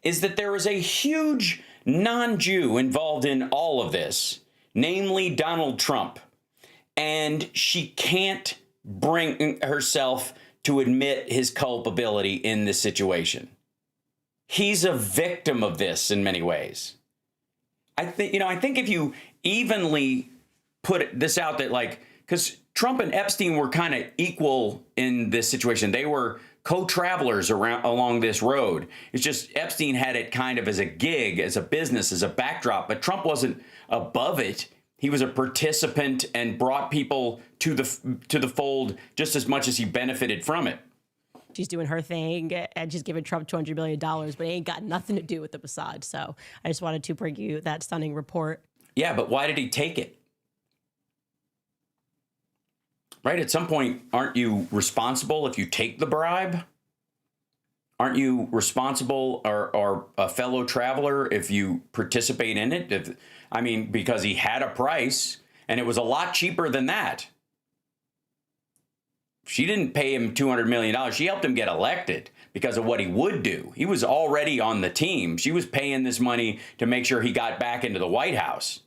is that there is a huge non-Jew involved in all of this, namely Donald Trump. And she can't bring herself to admit his culpability in this situation. He's a victim of this in many ways. I think if you evenly put this out that because Trump and Epstein were kind of equal in this situation. They were co-travelers along this road. It's just Epstein had it kind of as a gig, as a business, as a backdrop, but Trump wasn't above it. He was a participant and brought people to the fold just as much as he benefited from it. She's doing her thing, and she's giving Trump $200 million, but it ain't got nothing to do with the Mossad. So I just wanted to bring you that stunning report. Yeah, but why did he take it? Right? At some point, aren't you responsible if you take the bribe? Aren't you responsible or a fellow traveler if you participate in it? I mean, because he had a price and it was a lot cheaper than that. She didn't pay him $200 million. She helped him get elected because of what he would do. He was already on the team. She was paying this money to make sure he got back into the White House.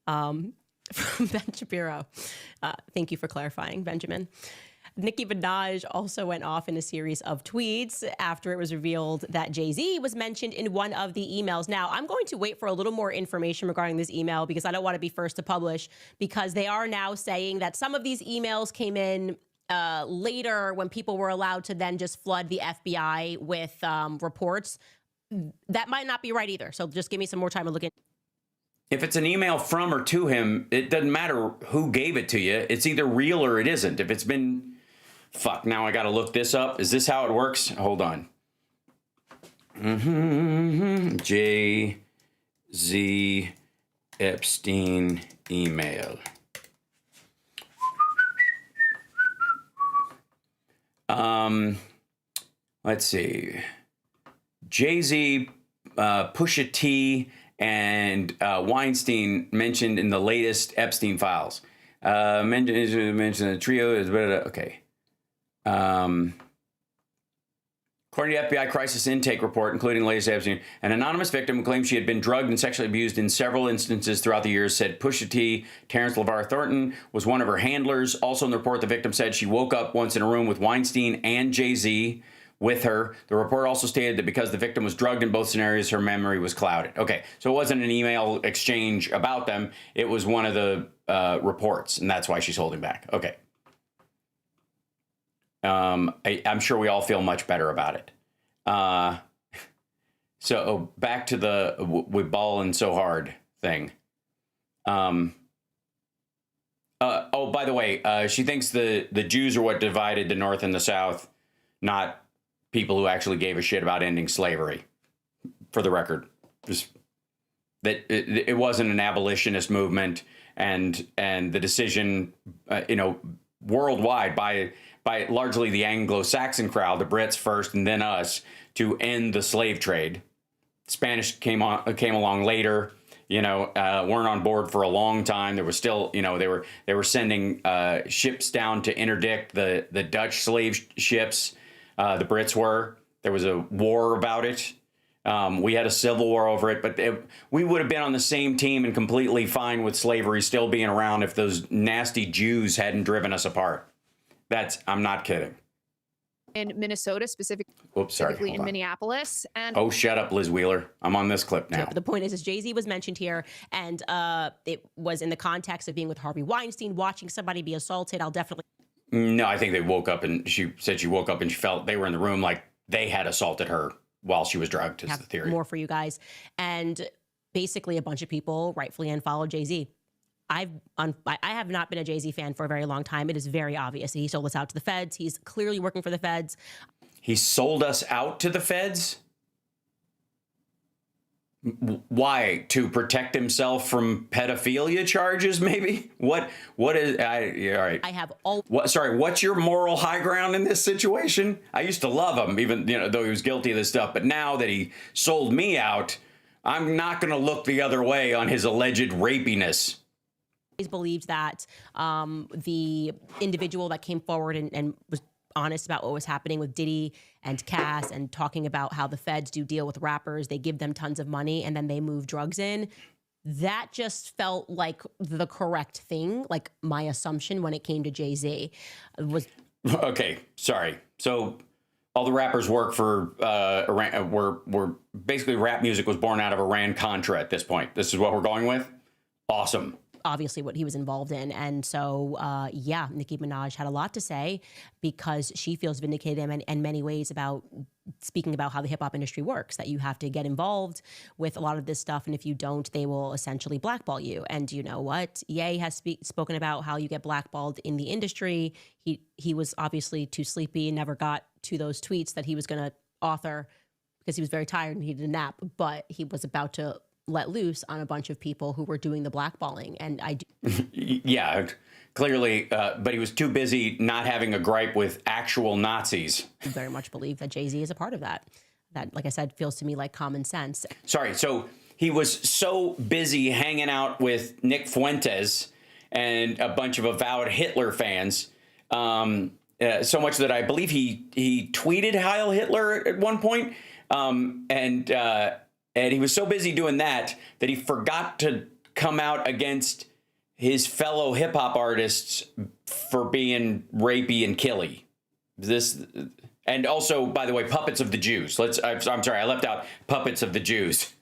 From Ben Shapiro. Thank you for clarifying, Benjamin. Nicki Minaj also went off in a series of tweets after it was revealed that Jay-Z was mentioned in one of the emails. Now, I'm going to wait for a little more information regarding this email because I don't want to be first to publish, because they are now saying that some of these emails came in later when people were allowed to then just flood the FBI with reports. That might not be right either. So just give me some more time to look into. If it's an email from or to him, it doesn't matter who gave it to you. It's either real or it isn't. If it's been... Fuck, now I got to look this up. Is this how it works? Hold on. Jay-Z Epstein email. Let's see. Jay-Z, Pusha T, and Weinstein mentioned in the latest Epstein files. Mentioned the trio is okay. According to the FBI crisis intake report, including the latest Epstein, an anonymous victim who claimed she had been drugged and sexually abused in several instances throughout the years said Pusha T, Terrence LeVar Thornton, was one of her handlers. Also in the report, the victim said she woke up once in a room with Weinstein and Jay-Z with her. The report also stated that because the victim was drugged in both scenarios, her memory was clouded. Okay, so it wasn't an email exchange about them. It was one of the reports, and that's why she's holding back. Okay. I'm sure we all feel much better about it. So back to the we ballin' so hard thing. Oh, by the way, she thinks the Jews are what divided the North and the South, not people who actually gave a shit about ending slavery. For the record, just that it wasn't an abolitionist movement, and the decision, worldwide by largely the Anglo-Saxon crowd, the Brits first and then us, to end the slave trade. Spanish came along later, weren't on board for a long time. There was still, they were sending ships down to interdict the Dutch slave ships. The Brits were. There was a war about it. We had a civil war over it, but we would have been on the same team and completely fine with slavery still being around if those nasty Jews hadn't driven us apart. I'm not kidding. In Minnesota, specifically in Minneapolis. And oh, shut up, Liz Wheeler. I'm on this clip now. Yeah, the point is Jay-Z was mentioned here, and it was in the context of being with Harvey Weinstein, watching somebody be assaulted. I'll definitely... No, I think they woke up and she said she woke up and she felt they were in the room like they had assaulted her while she was drugged, is the theory. More for you guys. And basically a bunch of people rightfully unfollowed Jay-Z. I have not been a Jay-Z fan for a very long time. It is very obvious. He sold us out to the feds. He's clearly working for the feds. He sold us out to the feds? Why? To protect himself from pedophilia charges, maybe? What is... all right. I have all... What's your moral high ground in this situation? I used to love him, even though he was guilty of this stuff. But now that he sold me out, I'm not going to look the other way on his alleged rapiness. Believed that the individual that came forward and was honest about what was happening with Diddy and Cass and talking about how the feds do deal with rappers, they give them tons of money and then they move drugs in. That just felt like the correct thing, like my assumption when it came to Jay-Z was... Okay, sorry. So all the rappers work for Iran, were basically rap music was born out of Iran-Contra at this point. This is what we're going with? Awesome. Obviously what he was involved in. And so, Nicki Minaj had a lot to say because she feels vindicated in many ways about speaking about how the hip hop industry works, that you have to get involved with a lot of this stuff. And if you don't, they will essentially blackball you. And you know what? Ye has spoken about how you get blackballed in the industry. He was obviously too sleepy and never got to those tweets that he was going to author because he was very tired and he needed a nap, but he was about to let loose on a bunch of people who were doing the blackballing. And I do. Yeah, clearly, but he was too busy not having a gripe with actual Nazis. I very much believe that Jay-Z is a part of that. That, like I said, feels to me like common sense. Sorry, so he was so busy hanging out with Nick Fuentes and a bunch of avowed Hitler fans, so much that I believe he tweeted Heil Hitler at one point, and he was so busy doing that he forgot to come out against his fellow hip hop artists for being rapey and killy. And also, by the way, puppets of the Jews. I'm sorry, I left out puppets of the Jews.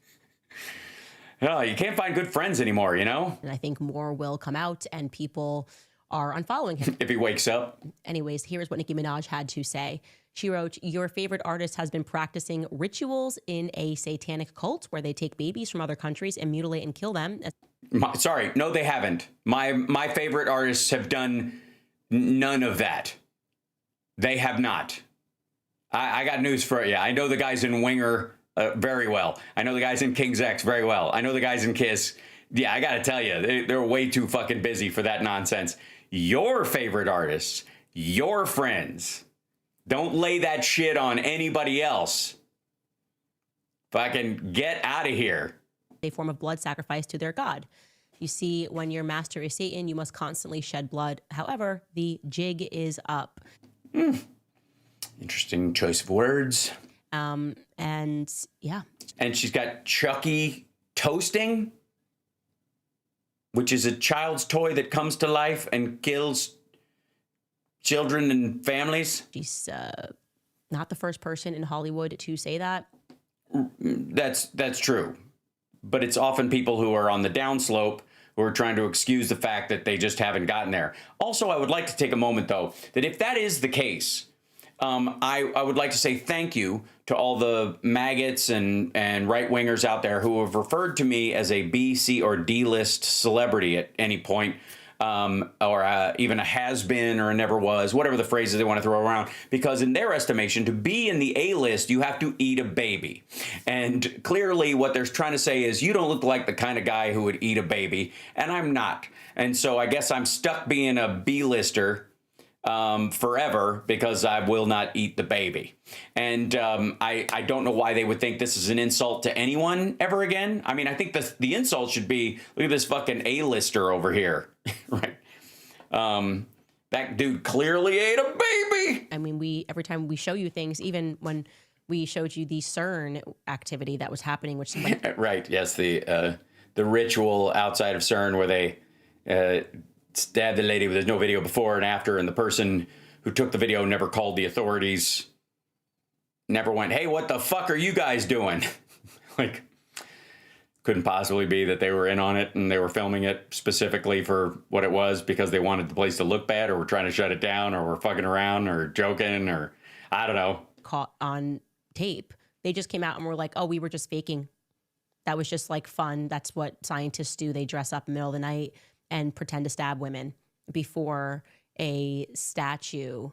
Oh, you can't find good friends anymore, you know? And I think more will come out and people are unfollowing him. If he wakes up. Anyways, here's what Nicki Minaj had to say. She wrote, "Your favorite artist has been practicing rituals in a satanic cult where they take babies from other countries and mutilate and kill them." Sorry, no, they haven't. My favorite artists have done none of that. They have not. I got news for you. I know the guys in Winger very well. I know the guys in King's X very well. I know the guys in Kiss. Yeah, I got to tell you, they're way too fucking busy for that nonsense. Your favorite artists, your friends, don't lay that shit on anybody else. Fucking get out of here. A form of blood sacrifice to their god. You see, when your master is Satan, you must constantly shed blood. However, the jig is up. Interesting choice of words. And yeah. And she's got Chucky toasting, which is a child's toy that comes to life and kills children and families. She's not the first person in Hollywood to say that. That's true. But it's often people who are on the downslope who are trying to excuse the fact that they just haven't gotten there. Also, I would like to take a moment, though, that if that is the case, I would like to say thank you to all the maggots and right-wingers out there who have referred to me as a B, C, or D-list celebrity at any point, or even a has-been or a never was, whatever the phrases they want to throw around, because in their estimation, to be in the A-list, you have to eat a baby. And clearly what they're trying to say is, you don't look like the kind of guy who would eat a baby, and I'm not. And so I guess I'm stuck being a B-lister forever because I will not eat the baby. And I don't know why they would think this is an insult to anyone ever again. I mean, I think the insult should be, look at this fucking A-lister over here, right? That dude clearly ate a baby. I mean, every time we show you things, even when we showed you the CERN activity that was happening, which somebody... Right, yes, the ritual outside of CERN where they... stabbed the lady. There's no video before and after, and the person who took the video never called the authorities, never went, hey, what the fuck are you guys doing? Like, couldn't possibly be that they were in on it and they were filming it specifically for what it was because they wanted the place to look bad, or were trying to shut it down, or were fucking around or joking, or I don't know. Caught on tape. They just came out and were like, oh, we were just faking. That was just like fun. That's what scientists do. They dress up in the middle of the night and pretend to stab women before a statue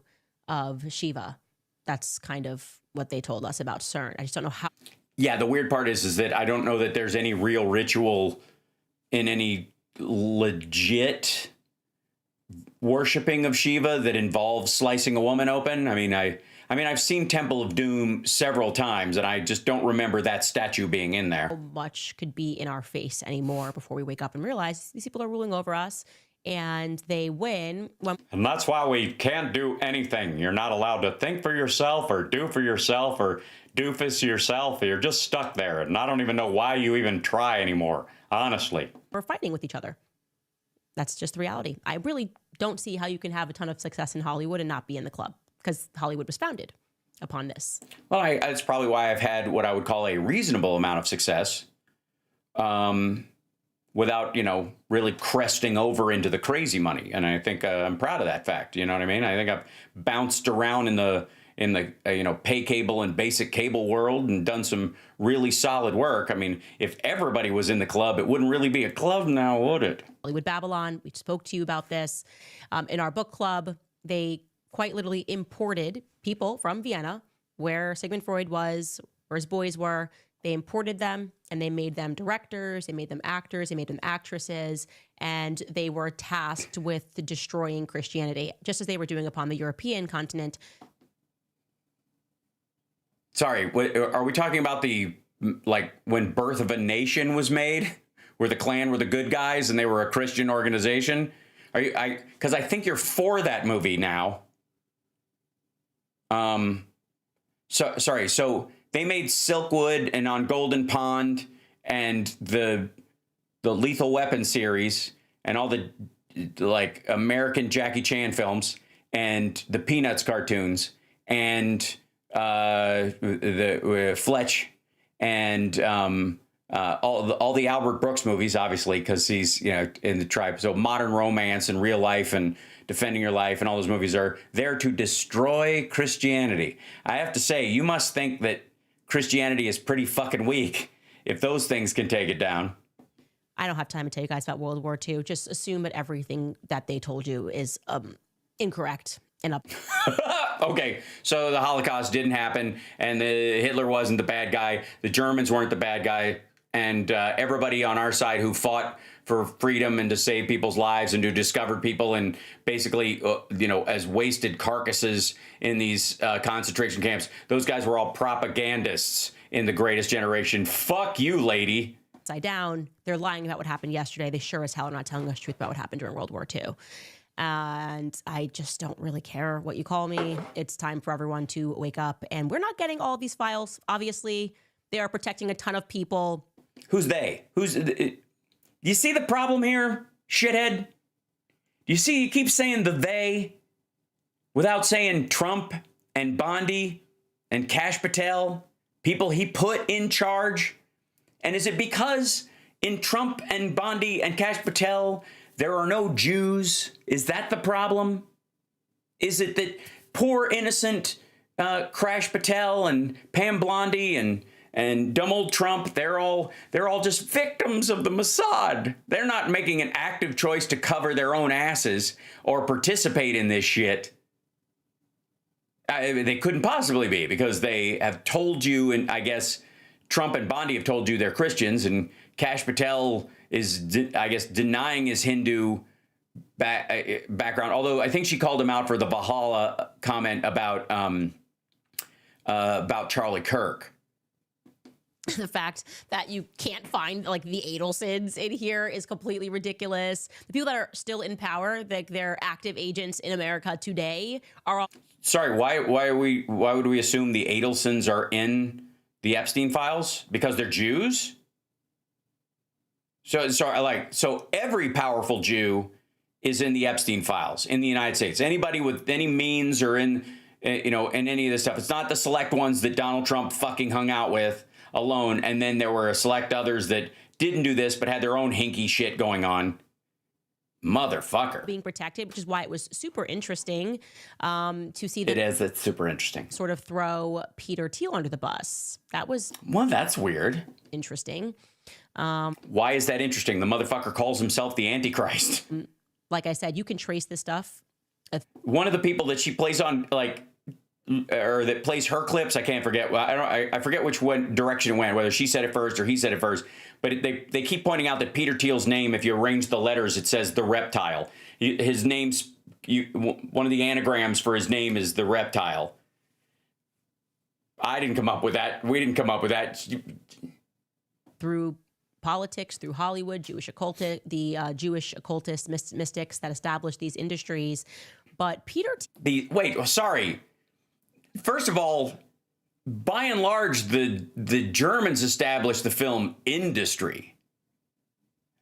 of Shiva. That's kind of what they told us about CERN. I just don't know how. Yeah, the weird part is that I don't know that there's any real ritual in any legit worshiping of Shiva that involves slicing a woman open. I mean, I've seen Temple of Doom several times, and I just don't remember that statue being in there. How much could be in our face anymore before we wake up and realize these people are ruling over us, and they win. And that's why we can't do anything. You're not allowed to think for yourself, or do for yourself, or doofus yourself. You're just stuck there, and I don't even know why you even try anymore, honestly. We're fighting with each other. That's just the reality. I really don't see how you can have a ton of success in Hollywood and not be in the club, because Hollywood was founded upon this. Well, that's probably why I've had what I would call a reasonable amount of success, without, really cresting over into the crazy money. And I think I'm proud of that fact. You know what I mean? I think I've bounced around in the pay cable and basic cable world and done some really solid work. I mean, if everybody was in the club, it wouldn't really be a club now, would it? Hollywood Babylon, we spoke to you about this. In our book club, they quite literally imported people from Vienna, where Sigmund Freud was, where his boys were. They imported them and they made them directors, they made them actors, they made them actresses, and they were tasked with destroying Christianity, just as they were doing upon the European continent. Sorry, are we talking about the, like, when Birth of a Nation was made, where the Klan were the good guys and they were a Christian organization? Are you? Because I think you're for that movie now. Sorry. So they made Silkwood and On Golden Pond and the Lethal Weapon series and all the like American Jackie Chan films and the Peanuts cartoons and the Fletch and all the Albert Brooks movies, obviously, because he's, you know, in the tribe. So Modern Romance and Real Life and Defending Your Life and all those movies are there to destroy Christianity. I have to say, you must think that Christianity is pretty fucking weak if those things can take it down. I don't have time to tell you guys about World War II. Just assume that everything that they told you is incorrect and up. Okay, so the Holocaust didn't happen, and Hitler wasn't the bad guy. The Germans weren't the bad guy, and everybody on our side who fought for freedom and to save people's lives and who discovered people and basically, you know, as wasted carcasses in these concentration camps, those guys were all propagandists in The Greatest Generation. Fuck you, lady. Upside down. They're lying about what happened yesterday. They sure as hell are not telling us the truth about what happened during World War II. And I just don't really care what you call me. It's time for everyone to wake up. And we're not getting all of these files. Obviously, they are protecting a ton of people. Who's they? You see the problem here, shithead? You see, you keep saying the they without saying Trump and Bondi and Kash Patel, people he put in charge. And is it because in Trump and Bondi and Kash Patel, there are no Jews? Is that the problem? Is it that poor innocent Kash Patel and Pam Bondi and dumb old Trump, they're all just victims of the Mossad? They're not making an active choice to cover their own asses or participate in this shit. They couldn't possibly be, because they have told you, and I guess Trump and Bondi have told you they're Christians, and Kash Patel is, I guess, denying his Hindu background. Although I think she called him out for the Valhalla comment about Charlie Kirk. The fact that you can't find like the Adelsons in here is completely ridiculous. The people that are still in power, like they're active agents in America today, are all. Sorry, why would we assume the Adelsons are in the Epstein files? Because they're Jews? So every powerful Jew is in the Epstein files in the United States. Anybody with any means or in any of this stuff. It's not the select ones that Donald Trump fucking hung out with alone, and then there were select others that didn't do this but had their own hinky shit going on. Motherfucker. Being protected, which is why it was super interesting to see that. It's super interesting. Sort of throw Peter Thiel under the bus. That was. Well, that's weird. Interesting. Why is that interesting? The motherfucker calls himself the Antichrist. Like I said, you can trace this stuff. One of the people that she plays on, or that plays her clips, I can't forget. Well, I forget which direction it went, whether she said it first or he said it first. But they keep pointing out that Peter Thiel's name, if you arrange the letters, it says the reptile. His name's one of the anagrams for his name is the reptile. I didn't come up with that. We didn't come up with that. Through politics, through Hollywood, the Jewish occultist mystics that established these industries. But sorry. First of all, by and large, the Germans established the film industry.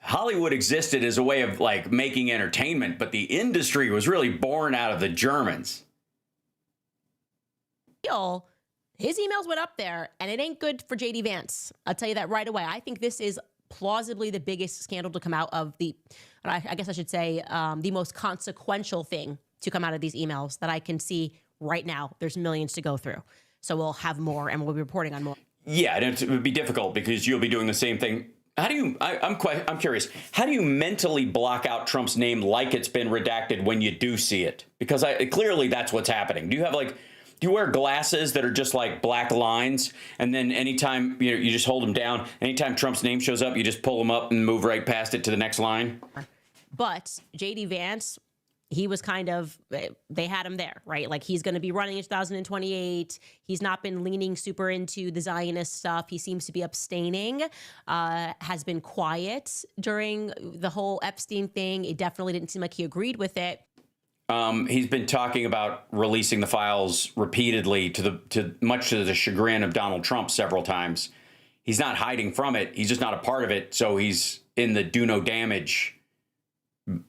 Hollywood existed as a way of making entertainment, but the industry was really born out of the Germans. His emails went up there, and it ain't good for J.D. Vance. I'll tell you that right away. I think this is plausibly the biggest scandal to come out of I guess I should say, the most consequential thing to come out of these emails that I can see right now. There's millions to go through. So we'll have more, and we'll be reporting on more. Yeah, it would be difficult because you'll be doing the same thing. How do you, I'm curious, how do you mentally block out Trump's name like it's been redacted when you do see it? Because clearly that's what's happening. Do Do you wear glasses that are just like black lines, and then anytime you just hold them down, anytime Trump's name shows up, you just pull them up and move right past it to the next line? But J.D. Vance, he was kind of, they had him there, right? Like, he's going to be running in 2028. He's not been leaning super into the Zionist stuff. He seems to be abstaining, has been quiet during the whole Epstein thing. It definitely didn't seem like he agreed with it. He's been talking about releasing the files repeatedly much to the chagrin of Donald Trump several times. He's not hiding from it. He's just not a part of it. So he's in the do no damage.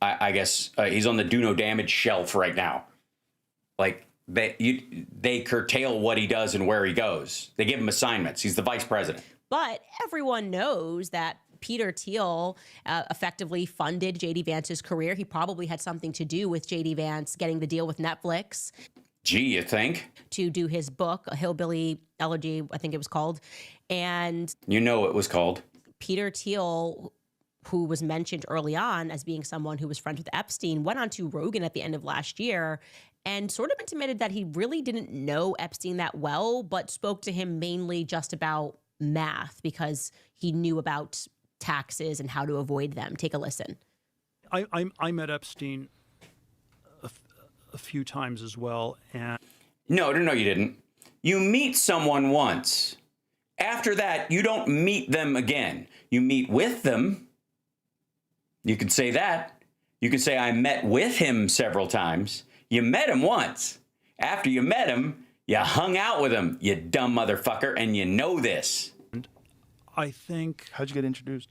I guess he's on the do no damage shelf right now. Like they curtail what he does and where he goes. They give him assignments. He's the vice president. But everyone knows that Peter Thiel effectively funded J.D. Vance's career. He probably had something to do with J.D. Vance getting the deal with Netflix. Gee, you think? To do his book, A Hillbilly Elegy, I think it was called. And you know it was called. Peter Thiel, who was mentioned early on as being someone who was friends with Epstein, went on to Rogan at the end of last year and sort of intimated that he really didn't know Epstein that well, but spoke to him mainly just about math because he knew about taxes and how to avoid them. Take a listen. I met Epstein a few times as well. And No, you didn't. You meet someone once. After that, you don't meet them again. You meet with them. You can say that. You can say, I met with him several times. You met him once. After you met him, you hung out with him, you dumb motherfucker, and you know this. I think... How'd you get introduced?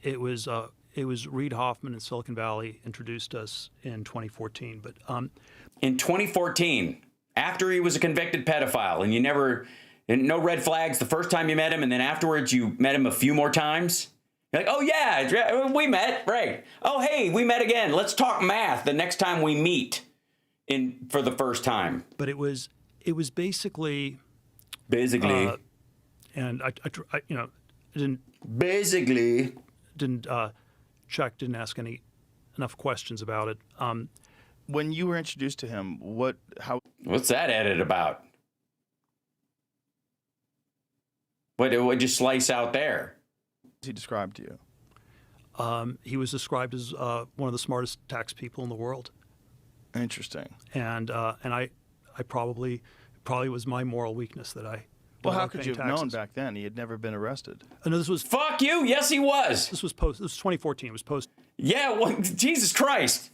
It was Reid Hoffman in Silicon Valley introduced us in 2014. But in 2014, after he was a convicted pedophile, and you never... And no red flags the first time you met him, and then afterwards you met him a few more times? You're like, oh, yeah, we met, right. Oh, hey, we met again. Let's talk math the next time we meet for the first time. But it was basically... And I didn't... Basically. Didn't didn't ask enough questions about it. When you were introduced to him, what's that edit about? What did you slice out there? Was he described to you? He was described as one of the smartest tax people in the world. Interesting. And I probably was my moral weakness that I. Well, how could you have known back then? He had never been arrested. No, this was. Fuck you! Yes, he was. This was 2014. It was post. Yeah. Well, Jesus Christ.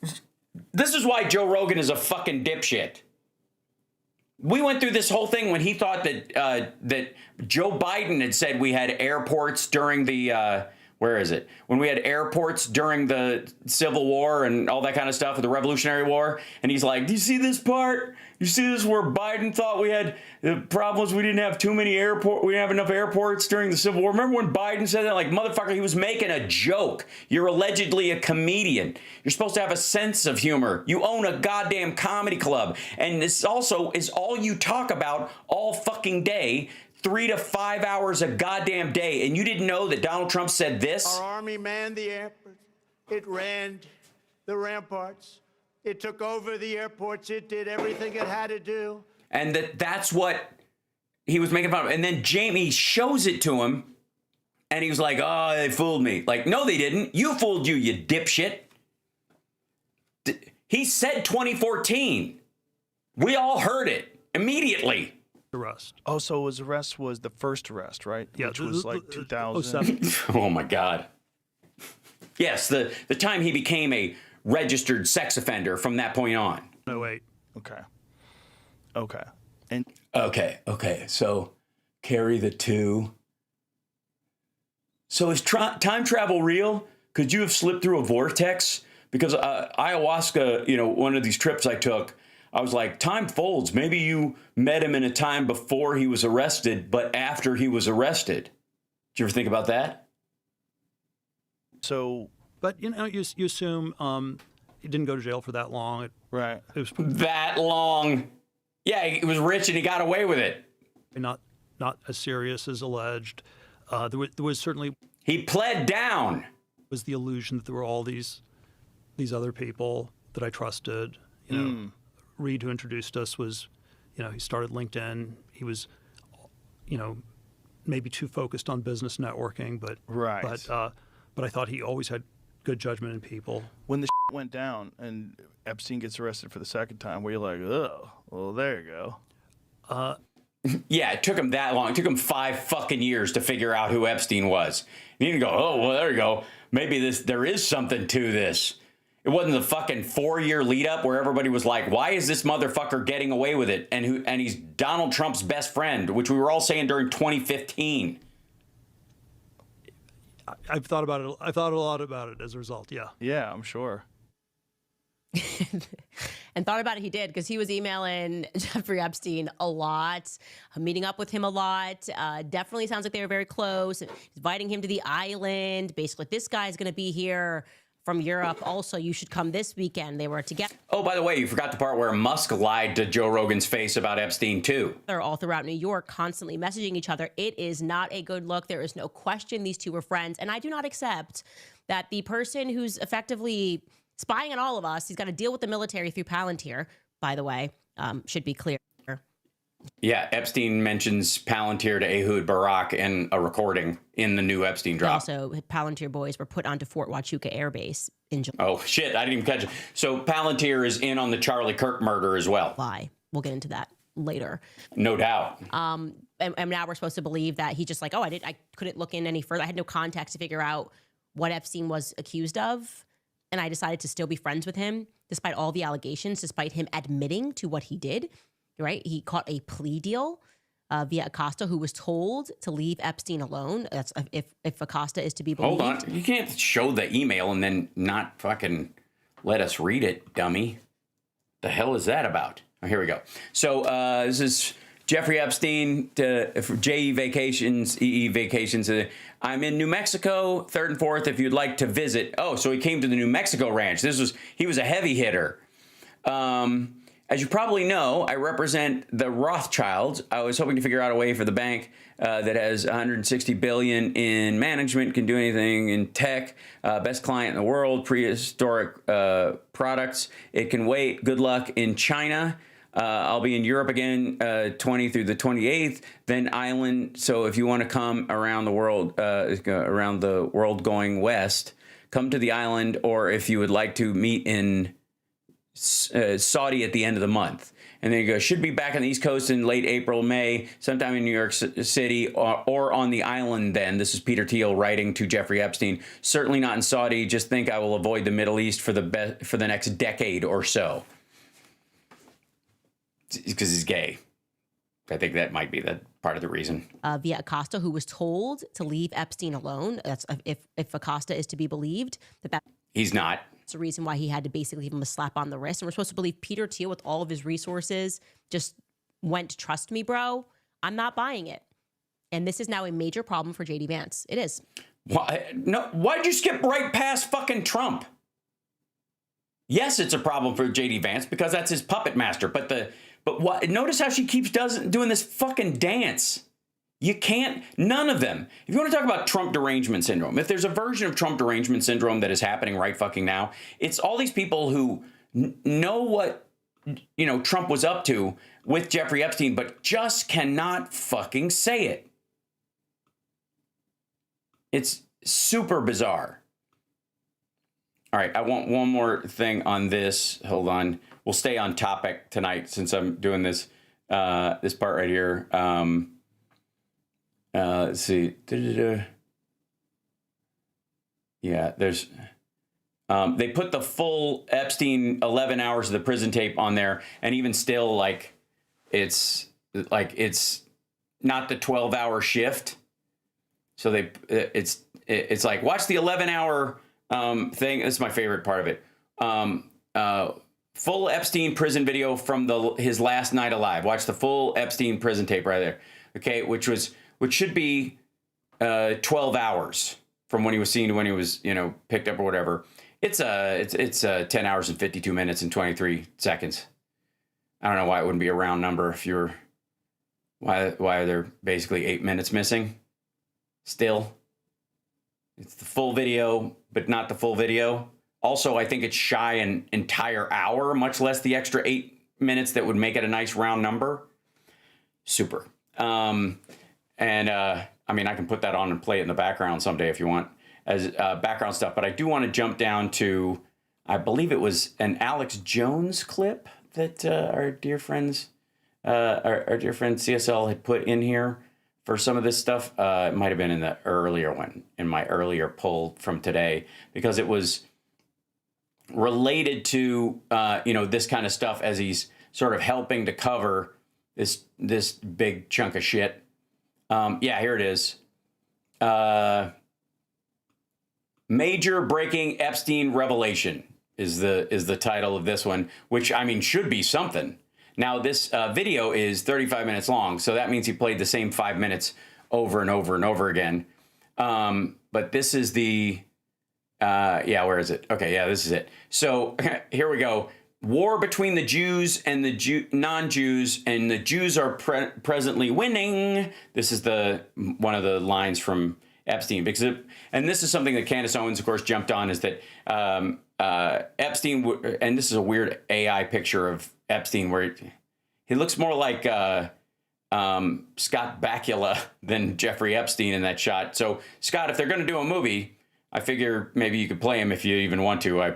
This is why Joe Rogan is a fucking dipshit. We went through this whole thing when he thought that Joe Biden had said we had airports during the when we had airports during the Civil War and all that kind of stuff with the Revolutionary War, and he's like, do you see this part? You see this where Biden thought we had the problems? We didn't have we didn't have enough airports during the Civil War. Remember when Biden said that? Like, motherfucker, he was making a joke. You're allegedly a comedian. You're supposed to have a sense of humor. You own a goddamn comedy club. And this also is all you talk about all fucking day, 3 to 5 hours a goddamn day. And you didn't know that Donald Trump said this? Our army manned the airport. It ran the ramparts. It took over the airports. It did everything it had to do. And that's what he was making fun of. And then Jamie shows it to him, and he was like, oh, they fooled me. Like, no, they didn't. You fooled you dipshit. He said 2014. We all heard it immediately. Arrest. Oh, so his arrest was the first arrest, right? Yeah. Which was like 2007. Oh, my God. Yes, the time he became a registered sex offender from that point on. No, wait. Okay. And okay. So carry the 2. So is time travel real? Could you have slipped through a vortex? Because ayahuasca, one of these trips I took, I was like, time folds. Maybe you met him in a time before he was arrested, but after he was arrested. Did you ever think about that? So... But, you assume he didn't go to jail for that long. Right. It was that long. Yeah, he was rich and he got away with it. Not as serious as alleged. There was certainly... He pled down. Was the illusion that there were all these other people that I trusted. Reid, who introduced us, was he started LinkedIn. He was, maybe too focused on business networking, but I thought he always had good judgment in people. When the went down and Epstein gets arrested for the second time, where you're like, oh, well, there you go. Yeah, it took him that long. It took him 5 fucking years to figure out who Epstein was. You didn't go, oh, well, there you go. Maybe there is something to this. It wasn't the fucking 4-year lead up where everybody was like, why is this motherfucker getting away with it? And he's Donald Trump's best friend, which we were all saying during 2015. I've thought about it. I thought a lot about it as a result. Yeah. Yeah, I'm sure. And thought about it, he did, because he was emailing Jeffrey Epstein a lot, meeting up with him a lot. Definitely sounds like they were very close, inviting him to the island. Basically, this guy's going to be here from Europe. Also, you should come this weekend. They were together. Oh, by the way, you forgot the part where Musk lied to Joe Rogan's face about Epstein, too. They're all throughout New York, constantly messaging each other. It is not a good look. There is no question these two were friends. And I do not accept that the person who's effectively spying on all of us, he's got to deal with the military through Palantir, by the way, should be clear. Yeah, Epstein mentions Palantir to Ehud Barak in a recording in the new Epstein drop. Also, Palantir boys were put onto Fort Huachuca Air Base in July. Oh, shit, I didn't even catch it. So Palantir is in on the Charlie Kirk murder as well. Why? We'll get into that later. No doubt. And now we're supposed to believe that he just like, I couldn't look in any further. I had no context to figure out what Epstein was accused of. And I decided to still be friends with him, despite all the allegations, despite him admitting to what he did, right? He caught a plea deal via Acosta, who was told to leave Epstein alone. That's if Acosta is to be believed. Hold on. You can't show the email and then not fucking let us read it, dummy. The hell is that about? Oh, here we go. So this is Jeffrey Epstein to JE Vacations, EE Vacations. I'm in New Mexico, 3rd and 4th, if you'd like to visit. Oh, so he came to the New Mexico ranch. He was a heavy hitter. As you probably know, I represent the Rothschilds. I was hoping to figure out a way for the bank that has $160 billion in management, can do anything in tech, best client in the world, prehistoric products. It can wait. Good luck in China. I'll be in Europe again, 20 through the 28th, then Ireland. So if you want to come around the world going west, come to the island, or if you would like to meet in Saudi at the end of the month. And then you go, should be back on the East Coast in late April, May, sometime in New York City or on the island then. This is Peter Thiel writing to Jeffrey Epstein. Certainly not in Saudi. Just think I will avoid the Middle East for the next decade or so. Because he's gay. I think that might be part of the reason. Via Acosta, who was told to leave Epstein alone. That's if Acosta is to be believed. He's not. It's the reason why he had to basically give him a slap on the wrist. And we're supposed to believe Peter Thiel, with all of his resources, just went, trust me, bro. I'm not buying it. And this is now a major problem for JD Vance. It is. Why? No. Why'd you skip right past fucking Trump? Yes, it's a problem for JD Vance because that's his puppet master. But what? Notice how she keeps doing this fucking dance. You can't, none of them. If you want to talk about Trump derangement syndrome, if there's a version of Trump derangement syndrome that is happening right fucking now, it's all these people who know what, Trump was up to with Jeffrey Epstein, but just cannot fucking say it. It's super bizarre. All right, I want one more thing on this. Hold on. We'll stay on topic tonight since I'm doing this this part right here. Let's see. Yeah, there's. They put the full Epstein 11 hours of the prison tape on there, and even still, it's not the 12-hour shift. So it's like, watch the 11-hour thing. This is my favorite part of it. Full Epstein prison video from his last night alive. Watch the full Epstein prison tape right there. Okay, which should be 12 hours from when he was seen to when he was, picked up or whatever. It's 10 hours and 52 minutes and 23 seconds. I don't know why it wouldn't be a round number if you're, why are there basically 8 minutes missing? Still, it's the full video, but not the full video. Also, I think it's shy an entire hour, much less the extra 8 minutes that would make it a nice round number. super. And I mean, I can put that on and play it in the background someday if you want as background stuff. But I do want to jump down to, I believe it was an Alex Jones clip that our dear friends, our dear friend CSL had put in here for some of this stuff. It might have been in the earlier one, in my earlier poll from today, because it was related to, this kind of stuff as he's sort of helping to cover this big chunk of shit. Yeah, here it is. Major breaking Epstein revelation is the title of this one, which I mean should be something. Now this video is 35 minutes long, so that means he played the same 5 minutes over and over and over again. But this is the where is it? Okay, yeah, this is it. So here we go. War between the Jews and the non-Jews, and the Jews are presently winning. This is one of the lines from Epstein, and this is something that Candace Owens, of course, jumped on, is that Epstein, and this is a weird AI picture of Epstein where he looks more like Scott Bakula than Jeffrey Epstein in that shot. So Scott, if they're going to do a movie, I figure maybe you could play him if you even want to.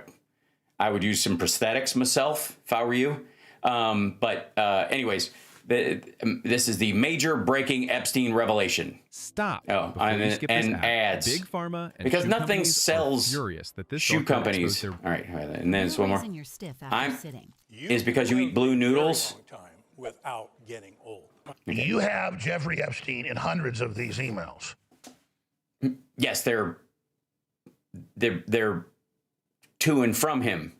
I would use some prosthetics myself if I were you. Anyways, this is the major breaking Epstein revelation. Stop. Oh, and ads. Big pharma and because shoe nothing companies sells are furious that this shoe doctor companies. exposed All right, and then it's one more. You're stiff after sitting. Is because you eat blue noodles. Without getting old. Okay. You have Jeffrey Epstein in hundreds of these emails. Yes, they're to and from him.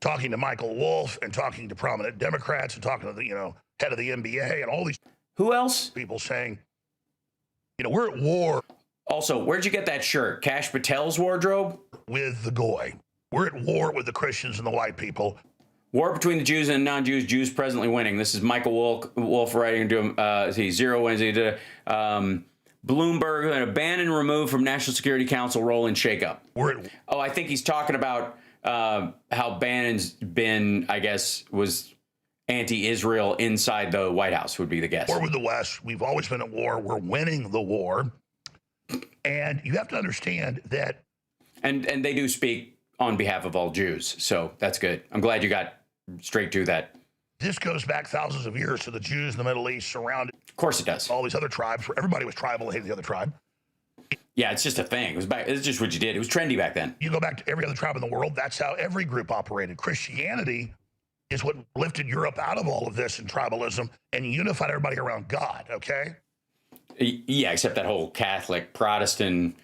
Talking to Michael Wolff and talking to prominent Democrats and talking to the head of the NBA and all these. Who else? People saying, we're at war. Also, where'd you get that shirt? Kash Patel's wardrobe? With the goy. We're at war with the Christians and the white people. War between the Jews and non-Jews. Jews presently winning. This is Michael Wolff writing to him. Zero Wednesday. Bloomberg, an abandoned and removed from National Security Council role in shakeup. I think he's talking about how Bannon's been, I guess, was anti-Israel inside the White House, would be the guess. War with the West. We've always been at war. We're winning the war. And you have to understand that. And they do speak on behalf of all Jews. So that's good. I'm glad you got straight to that. This goes back thousands of years to the Jews in the Middle East surrounded. Of course it does. All these other tribes where everybody was tribal and hated the other tribe. Yeah, it's just a thing. It's just what you did. It was trendy back then. You go back to every other tribe in the world, that's how every group operated. Christianity is what lifted Europe out of all of this and tribalism and unified everybody around God, okay? Yeah, except that whole Catholic Protestant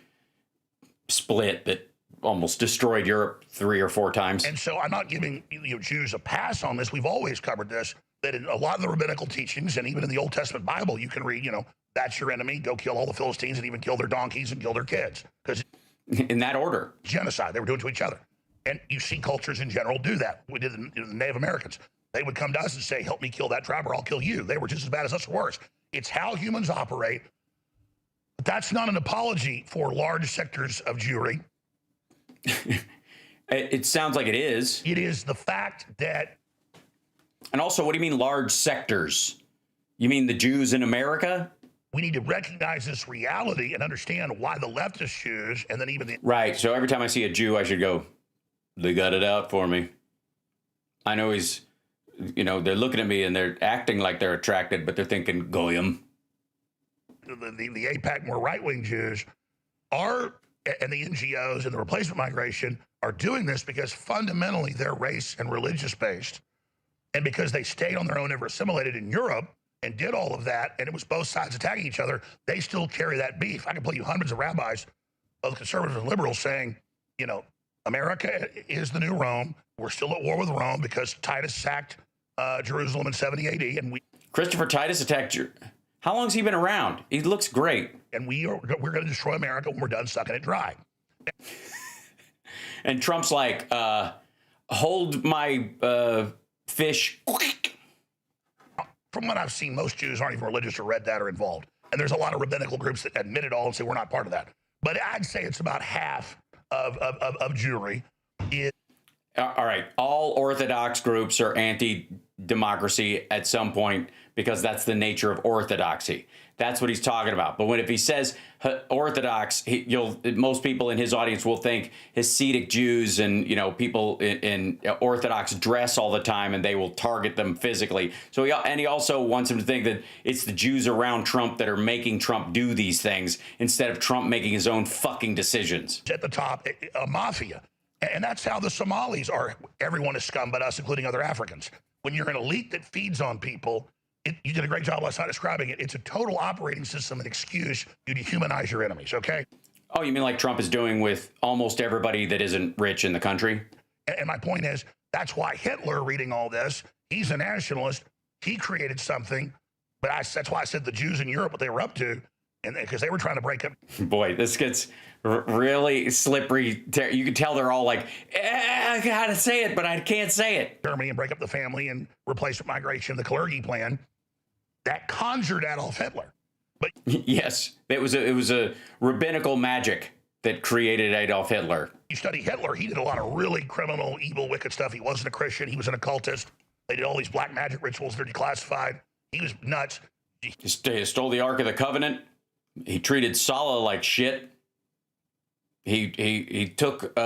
split that almost destroyed Europe 3 or 4 times. And so I'm not giving Jews a pass on this. We've always covered this, that in a lot of the rabbinical teachings and even in the Old Testament Bible, you can read, that's your enemy, go kill all the Philistines and even kill their donkeys and kill their kids. Because in that order. Genocide, they were doing to each other. And you see cultures in general do that. We did the Native Americans. They would come to us and say, help me kill that tribe or I'll kill you. They were just as bad as us or worse. It's how humans operate. But that's not an apology for large sectors of Jewry. It sounds like it is. It is the fact that. And also, what do you mean large sectors? You mean the Jews in America? We need to recognize this reality and understand why the leftist Jews and then even the. Right. So every time I see a Jew, I should go, they got it out for me. I know he's, they're looking at me and they're acting like they're attracted, but they're thinking goyim. The AIPAC more right-wing Jews are, and the NGOs and the replacement migration are doing this because fundamentally they're race and religious based. And because they stayed on their own, never assimilated in Europe and did all of that, and it was both sides attacking each other, they still carry that beef. I can play you hundreds of rabbis, both conservatives and liberals, saying, America is the new Rome. We're still at war with Rome because Titus sacked Jerusalem in 70 AD. And Christopher Titus attacked How long has he been around? He looks great. And we're going to destroy America when we're done sucking it dry. And Trump's like, hold my fish. From what I've seen, most Jews aren't even religious or read that or involved. And there's a lot of rabbinical groups that admit it all and say we're not part of that. But I'd say it's about half of Jewry. All right, all Orthodox groups are anti-democracy at some point because that's the nature of orthodoxy. That's what he's talking about. But if he says Orthodox, most people in his audience will think Hasidic Jews and people in Orthodox dress all the time, and they will target them physically. So he also wants him to think that it's the Jews around Trump that are making Trump do these things instead of Trump making his own fucking decisions. At the top, a mafia. And that's how the Somalis are. Everyone is scum but us, including other Africans. When you're an elite that feeds on people, you did a great job last night describing it. It's a total operating system, an excuse you dehumanize your enemies, okay? Oh, you mean like Trump is doing with almost everybody that isn't rich in the country? And my point is, that's why Hitler, reading all this, he's a nationalist. He created something. But that's why I said the Jews in Europe, what they were up to, and because they were trying to break up. Boy, this gets really slippery. You can tell they're all like, I gotta say it, but I can't say it. Germany and break up the family and replacement migration, the Kalergi plan, that conjured Adolf Hitler. But yes, it was a rabbinical magic that created Adolf Hitler. You study Hitler, he did a lot of really criminal, evil, wicked stuff. He wasn't a Christian. He was an occultist. They did all these black magic rituals that are declassified. He was nuts. He stole the Ark of the Covenant. He treated Salah like shit. He took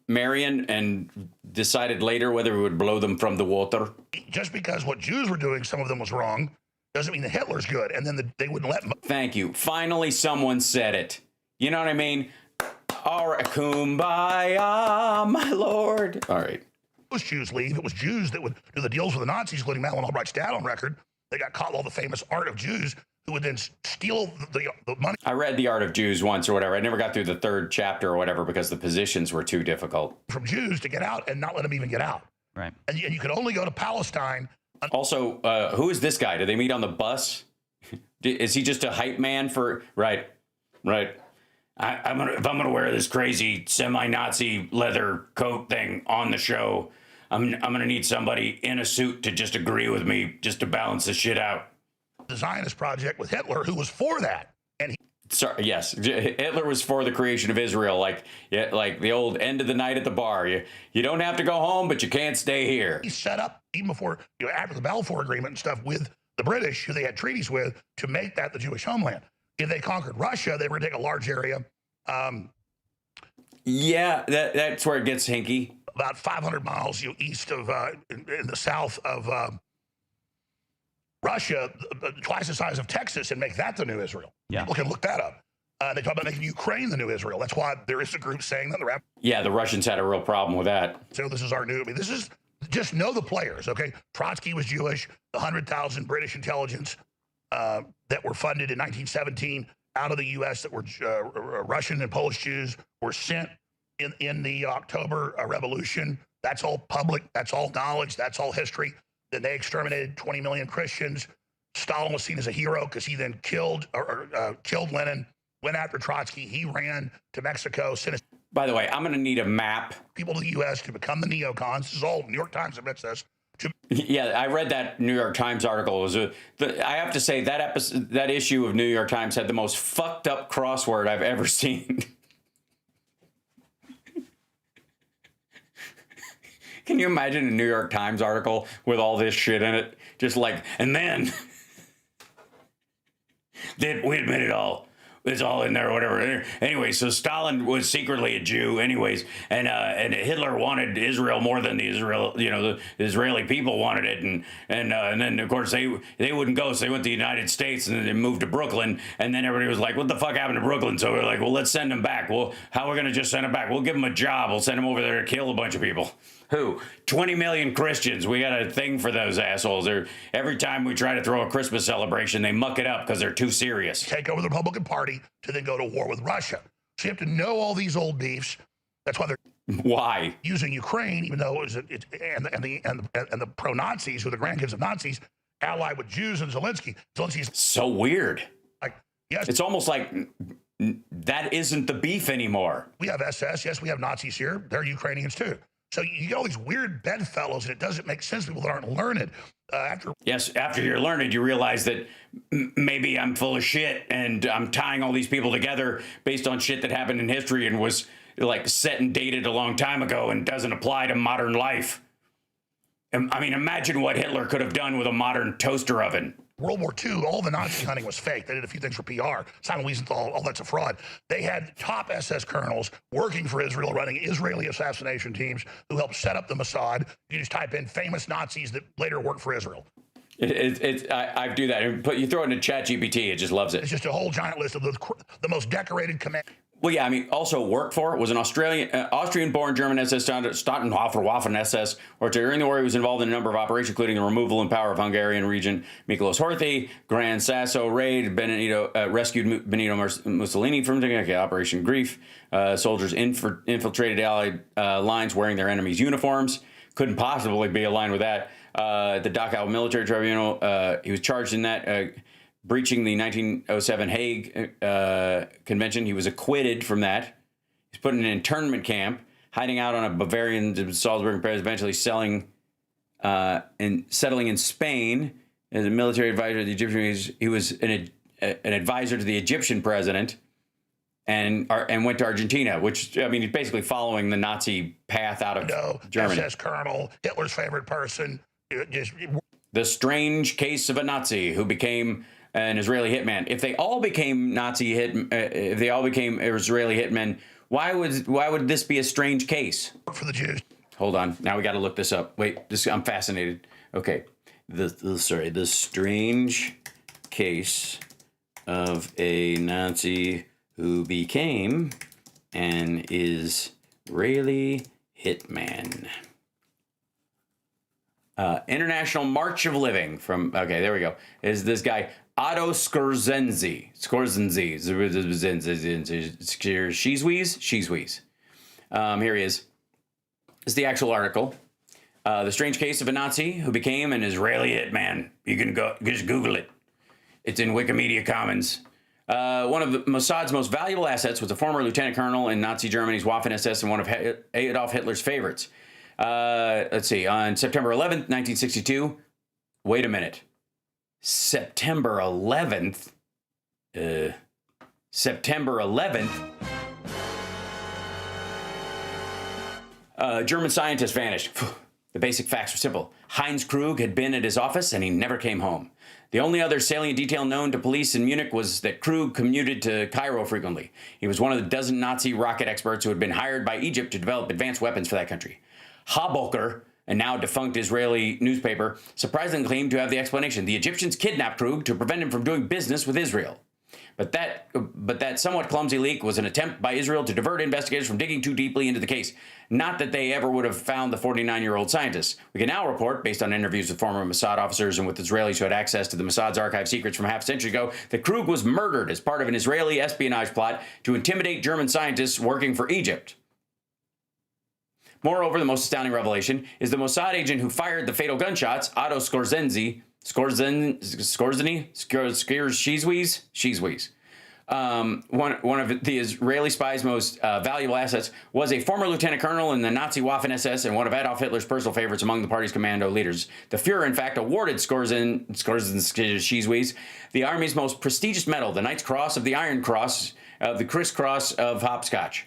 Marion and decided later whether he would blow them from the water. Just because what Jews were doing, some of them was wrong, doesn't mean that Hitler's good. And then they wouldn't let him. Thank you. Finally, someone said it. You know what I mean? All right, kumbaya, my lord. All right. Most Jews leave. It was Jews that would do the deals with the Nazis, including Madeleine Albright's dad on record. They got caught with all the famous art of Jews who would then steal the money. I read The Art of Jews once or whatever. I never got through the 3rd chapter or whatever because the positions were too difficult. From Jews to get out and not let them even get out. Right. And you could only go to Palestine. Also, who is this guy? Do they meet on the bus? Is he just a hype man for... Right. If I'm gonna wear this crazy semi-Nazi leather coat thing on the show, I'm gonna need somebody in a suit to just agree with me, just to balance this shit out. The Zionist project with Hitler, who was for that. And yes, Hitler was for the creation of Israel, like the old end of the night at the bar. You don't have to go home, but you can't stay here. He set up, even before, after the Balfour Agreement and stuff, with the British, who they had treaties with, to make that the Jewish homeland. If they conquered Russia, they were going to take a large area. Yeah, that's where it gets hinky. About 500 miles east of, in the south of Russia, twice the size of Texas, and make that the new Israel. Yeah. People can look that up. They talk about making Ukraine the new Israel. That's why there is a group saying that. Yeah, the Russians had a real problem with that. So this is our new, this is, just know the players, okay? Trotsky was Jewish. The 100,000 British intelligence that were funded in 1917 out of the U.S. that were Russian and Polish Jews were sent in the October Revolution. That's all public. That's all knowledge. That's all history. Then they exterminated 20 million Christians. Stalin was seen as a hero because he then killed Lenin, went after Trotsky. He ran to Mexico. By the way, I'm going to need a map. People to the U.S. to become the neocons. This is all New York Times admits this. Yeah, I read that New York Times article. I have to say that issue of New York Times had the most fucked up crossword I've ever seen. Can you imagine a New York Times article with all this shit in it? Just like, and then we admit it all. It's all in there or whatever. Anyway, so Stalin was secretly a Jew anyways, and Hitler wanted Israel more than the Israeli people wanted it, and then of course they wouldn't go, so they went to the United States and then they moved to Brooklyn, and then everybody was like, what the fuck happened to Brooklyn? So we're like, well, let's send them back. Well, how are we gonna just send them back? We'll give them a job. We'll send them over there to kill a bunch of people. Who? 20 million Christians. We got a thing for those assholes. Every time we try to throw a Christmas celebration, they muck it up because they're too serious. Take over the Republican Party to then go to war with Russia. So you have to know all these old beefs. That's why they're using Ukraine, even though and the pro-Nazis, who are the grandkids of Nazis, allied with Jews and Zelensky. Zelensky's so weird. Like, yes, it's almost like that isn't the beef anymore. We have SS. Yes, we have Nazis here. They're Ukrainians too. So you get all these weird bedfellows, and it doesn't make sense to people that aren't learned. After you're learned, you realize that maybe I'm full of shit, and I'm tying all these people together based on shit that happened in history and was like set and dated a long time ago and doesn't apply to modern life. I mean, imagine what Hitler could have done with a modern toaster oven. World War II, all the Nazi hunting was fake. They did a few things for PR. Simon Wiesenthal, all that's a fraud. They had top SS colonels working for Israel, running Israeli assassination teams who helped set up the Mossad. You just type in famous Nazis that later worked for Israel. I do that. You throw it into ChatGPT, it just loves it. It's just a whole giant list of the most decorated command. Well, yeah, I mean, also worked for was an Austrian-born German SS Waffen SS, or during the war he was involved in a number of operations, including the removal in power of Hungarian region Megaworldwiide Horthy, Grand Sasso raid, rescued Benito Mussolini from Operation Grief. Soldiers infiltrated Allied lines wearing their enemies' uniforms. Couldn't possibly be aligned with that. The Dachau Military Tribunal, he was charged in that. Breaching the 1907 Hague Convention. He was acquitted from that. He's put in an internment camp, hiding out on a Bavarian Salzburg and Paris, eventually settling in Spain as a military advisor to the Egyptian. He was an advisor to the Egyptian president and went to Argentina, which, I mean, he's basically following the Nazi path out of Germany. SS colonel, Hitler's favorite person. The strange case of a Nazi who became an Israeli hitman. If they all became if they all became Israeli hitmen, why would this be a strange case? For the Jews. Hold on. Now we got to look this up. Wait, I'm fascinated. Okay. The strange case of a Nazi who became an Israeli hitman. International March of Living from, okay, there we go. Is this guy Otto Skorzeny. Sheezwees. Here he is. This is the actual article. The strange case of a Nazi who became an Israeli hitman. You can just Google it. It's in Wikimedia Commons. One of the Mossad's most valuable assets was a former lieutenant colonel in Nazi Germany's Waffen SS and one of Adolf Hitler's favorites. Let's see, on September 11th, 1962, wait a minute. September 11th? September 11th? German scientist vanished. The basic facts were simple. Heinz Krug had been at his office and he never came home. The only other salient detail known to police in Munich was that Krug commuted to Cairo frequently. He was one of the dozen Nazi rocket experts who had been hired by Egypt to develop advanced weapons for that country. Haboker, a now defunct Israeli newspaper, surprisingly claimed to have the explanation. The Egyptians kidnapped Krug to prevent him from doing business with Israel. But that somewhat clumsy leak was an attempt by Israel to divert investigators from digging too deeply into the case. Not that they ever would have found the 49-year-old scientist. We can now report, based on interviews with former Mossad officers and with Israelis who had access to the Mossad's archive secrets from half a century ago, that Krug was murdered as part of an Israeli espionage plot to intimidate German scientists working for Egypt. Moreover, the most astounding revelation is the Mossad agent who fired the fatal gunshots, Otto Skorzeny, one of the Israeli spy's most valuable assets, was a former lieutenant colonel in the Nazi Waffen SS and one of Adolf Hitler's personal favorites among the party's commando leaders. The Fuhrer, in fact, awarded Skorzeny the army's most prestigious medal, the Knight's Cross of the Iron Cross, of the Crisscross of Hopscotch.